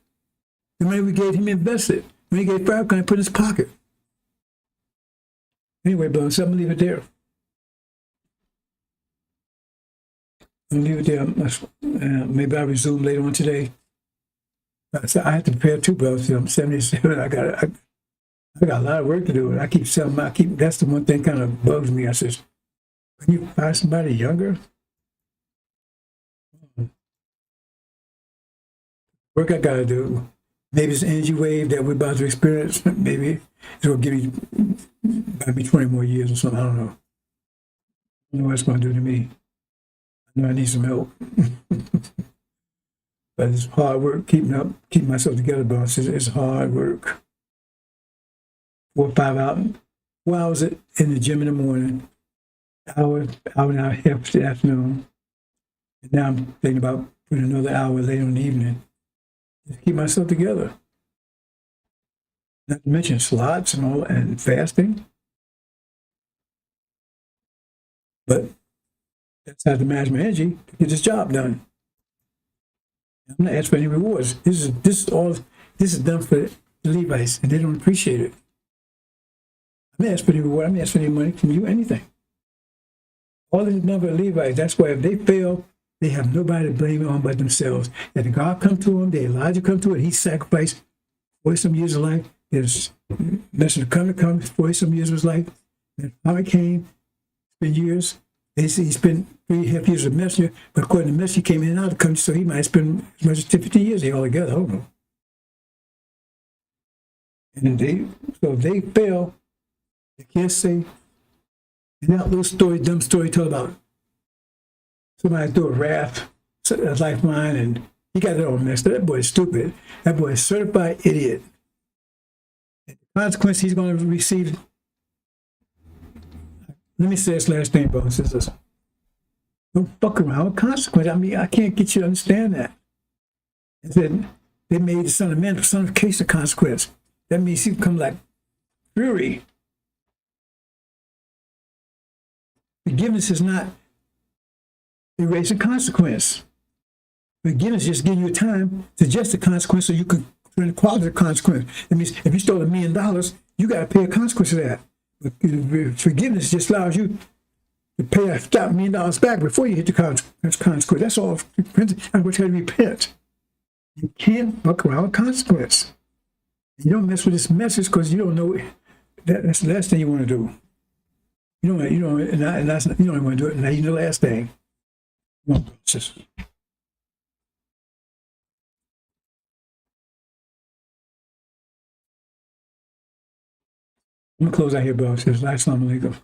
The money we gave him invested. When he gave Farracon'S, he put in his pocket. Anyway, brother, so I'm going to leave it there. I'll leave it there. Maybe I'll resume later on today. So I have to prepare too, brother. I'm 77. I got a lot of work to do. That's the one thing kind of bugs me. I says, When you find somebody younger, work I gotta do. Maybe it's the energy wave that we're about to experience. Maybe it'll give me maybe 20 more years or something. I don't know. I don't know what it's gonna do to me. I know I need some help. But it's hard work keeping myself together, boss. It's hard work. 4 or 5 hours, 4 hours in the gym in the morning, hour and a half in the afternoon. And now I'm thinking about putting another hour later in the evening. Just keep myself together. Not to mention slots and all, and fasting. But that's how to manage my energy to get this job done. I'm not asking for any rewards. This is done for the Levites, and they don't appreciate it. I'm not asking for any reward. I'm not asking for any money from you, anything. All this is done for the Levites. That's why if they fail, they have nobody to blame it on but themselves. That God come to them, the Elijah come to it, he sacrificed 40-some years of life. There's messenger come 40-some years of his life. Then Muhammad came, spent years. He spent 3.5 years as a messenger, but according to the messenger, he came in and out of the country, so he might spend as much as 50 years here altogether. I don't know. And so if they fail, they can't say, and that little story, dumb story told about somebody threw a raft, a lifeline, and he got it all messed up. That boy is stupid. That boy is a certified idiot. And the consequence he's going to receive. Let me say this last thing, brothers and sisters. Don't fuck around with consequence. I mean, I can't get you to understand that. It said they made the Son of Man the son of case of consequence. That means he become like fury. Forgiveness is not erasing consequence. Forgiveness is just giving you time to adjust the consequence so you can turn the quality of the consequence. That means if you stole $1 million, you got to pay a consequence of that. But forgiveness just allows you to pay $1 million back before you hit the consequence. That's all. I'm going to tell you to repent. You can't fuck around with consequence. You don't mess with this message because you don't know that's the last thing you want to do. You don't want to do it. Now you know the last thing. Come on, sisters. I'm going to close out here, bro. It says, Assalamu alaikum.